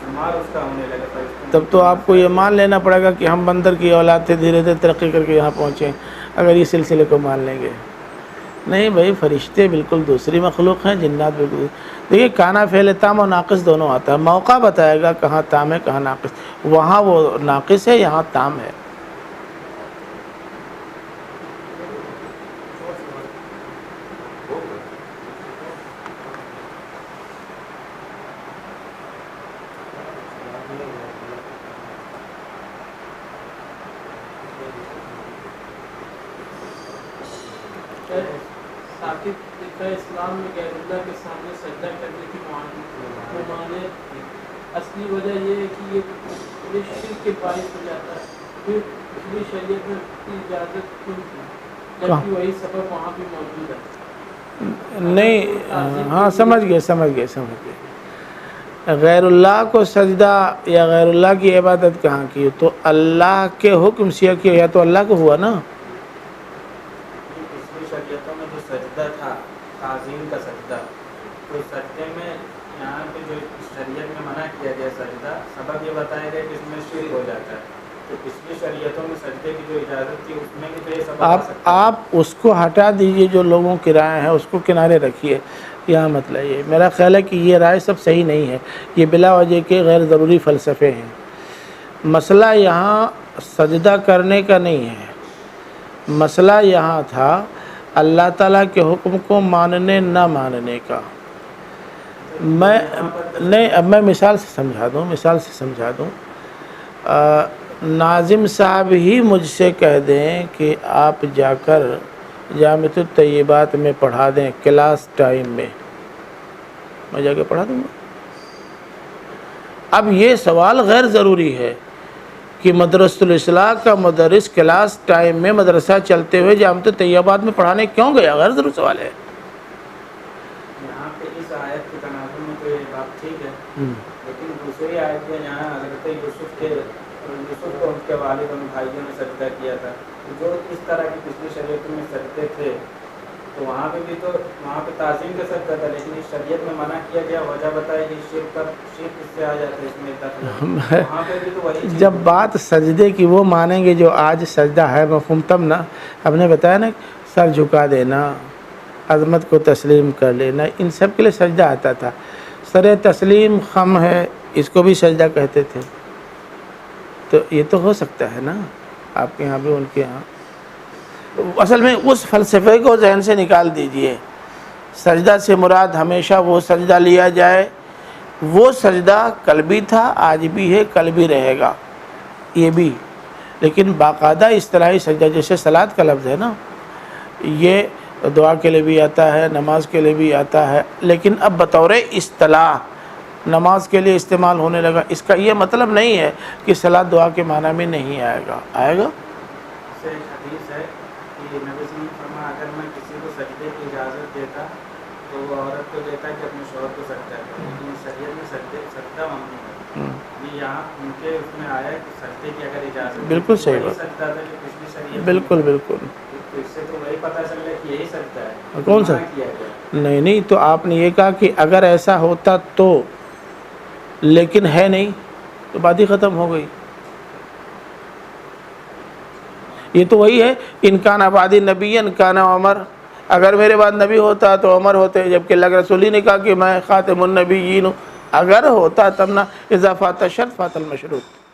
شمار اس کا ہونے لگا فرشتوں میں. تب تو آپ کو یہ مان لینا پڑے گا کہ ہم بندر کی اولاد تھے، دھیرے دھیرے ترقی کر کے یہاں پہنچے، اگر یہ سلسلے کو مان لیں گے. نہیں بھائی، فرشتے بالکل دوسری مخلوق ہیں، جنات بالکل. دیکھیے، کانا فعل تام اور ناقص دونوں آتا ہے، موقع بتائے گا کہاں تام ہے کہاں ناقص. وہاں وہ ناقص ہے، یہاں تام ہے. اسلام میں غیر اللہ کے سامنے سجدہ کرنے کی ممانعت تھی. اصلی وجہ یہ ہے کہ یہ شرک کے باعث ہو جاتا ہے. پھر پچھلی شریعت میں کی اجازت کیوں تھی جبکہ وہی سبب وہاں بھی موجود ہے؟ نہیں، ہاں سمجھ گئے. غیر اللہ کو سجدہ یا غیر اللہ کی عبادت کہاں کی؟ تو اللہ کے حکم سے کیا، یا تو اللہ کو ہوا نا. پچھلی شریعتوں میں جو سجدہ تھا، تعظیم کا سجدہ، تو سجدے میں یہاں پہ جو شریعت میں منع کیا گیا سجدہ، سبب یہ بتایا گیا کہ اس میں شرک ہو جاتا ہے. تو پچھلی شریعتوں میں سجدے کی جو اجازت تھی اس میں بھی تو یہ سبب آ سکتا ہے. آپ اس کو ہٹا دیجئے، جو لوگوں کی رائے ہیں اس کو کنارے رکھیے. یہاں مطلب یہ میرا خیال ہے کہ یہ رائے سب صحیح نہیں ہے، یہ بلا وجہ کے غیر ضروری فلسفے ہیں. مسئلہ یہاں سجدہ کرنے کا نہیں ہے، مسئلہ یہاں تھا اللہ تعالیٰ کے حکم کو ماننے نہ ماننے کا. اب میں مثال سے سمجھا دوں. ناظم صاحب ہی مجھ سے کہہ دیں کہ آپ جا کر جامعۃ الطیبات میں پڑھا دیں کلاس ٹائم میں جا کے پڑھا دوں گا. اب یہ سوال غیر ضروری ہے کہ مدرسۃ الاصلاح کا مدرس کلاس ٹائم میں مدرسہ چلتے ہوئے جامعۃ طیبات میں پڑھانے کیوں گیا؟ غیر ضرور سوال ہے۔ یہاں پہ اس آیت کے تناظر میں تو یہ بات ٹھیک ہے، لیکن دوسری آیت میں یہاں حضرت یوسف کو ان کے والد اور بھائیوں نے سجدہ کیا تھا، جو اس طرح کی پچھلی شریعت میں سجدے تھے تو وہاں پہ بھی تو وہاں پہ تعظیم کا سجدہ تھا، لیکن اس شریعت میں منع کیا گیا، وجہ بتائی کہ شرک کس سے آ جاتا ہے اس میں دخل، وہاں پہ بھی تو وہی چیز جب بات سجدے کی وہ مانیں گے جو آج سجدہ ہے مفہوم، تب نا ہم نے بتایا نا سر جھکا دینا، عظمت کو تسلیم کر لینا، ان سب کے لیے سجدہ آتا تھا۔ سر تسلیم خم ہے، اس کو بھی سجدہ کہتے تھے، تو یہ تو ہو سکتا ہے نا آپ کے یہاں بھی ان کے یہاں۔ اصل میں اس فلسفے کو ذہن سے نکال دیجئے، سجدہ سے مراد ہمیشہ وہ سجدہ لیا جائے، وہ سجدہ قلبی تھا، آج بھی ہے، کل بھی رہے گا، یہ بھی، لیکن باقاعدہ اصطلاحی سجدہ جیسے صلاۃ کا لفظ ہے نا، یہ دعا کے لیے بھی آتا ہے، نماز کے لیے بھی آتا ہے، لیکن اب بطور اصطلاح نماز کے لیے استعمال ہونے لگا۔ اس کا یہ مطلب نہیں ہے کہ صلاۃ دعا کے معنی میں نہیں آئے گا، آئے گا۔ سے ایک حدیث ہے کہ نبی صلی اللہ علیہ وسلم فرمایا اگر میں کسی کو سجدے کی اجازت دیتا تو وہ عورت کو دیتا کہ اپنے شوہر کو سجدہ کرے، لیکن شریعت میں سجدہ ممنوع ہے۔ یہ یہاں ان کے اس میں آیا ہے کہ سجدے کی اگر اجازت، بالکل صحیح وہی بات، سجدہ تھا جو پچھلی شریعت میں، بالکل بالکل۔ تو اس سے تو وہی پتہ چل رہا ہے کہ یہی سجدہ ہے، کون سا؟ منع کیا گیا۔ نہیں، تو آپ نے یہ کہا کہ اگر ایسا ہوتا تو، لیکن ہے نہیں تو بات ہی ختم ہو گئی۔ یہ تو وہی ہے، ان کان بعدی نبی ان کان عمر، اگر میرے بعد نبی ہوتا تو عمر ہوتے، جبکہ اللہ کے رسول ہی نے کہا کہ میں خاتم النبیین ہوں، اگر ہوتا تب نہ، اذا فات الشرط فات المشروط۔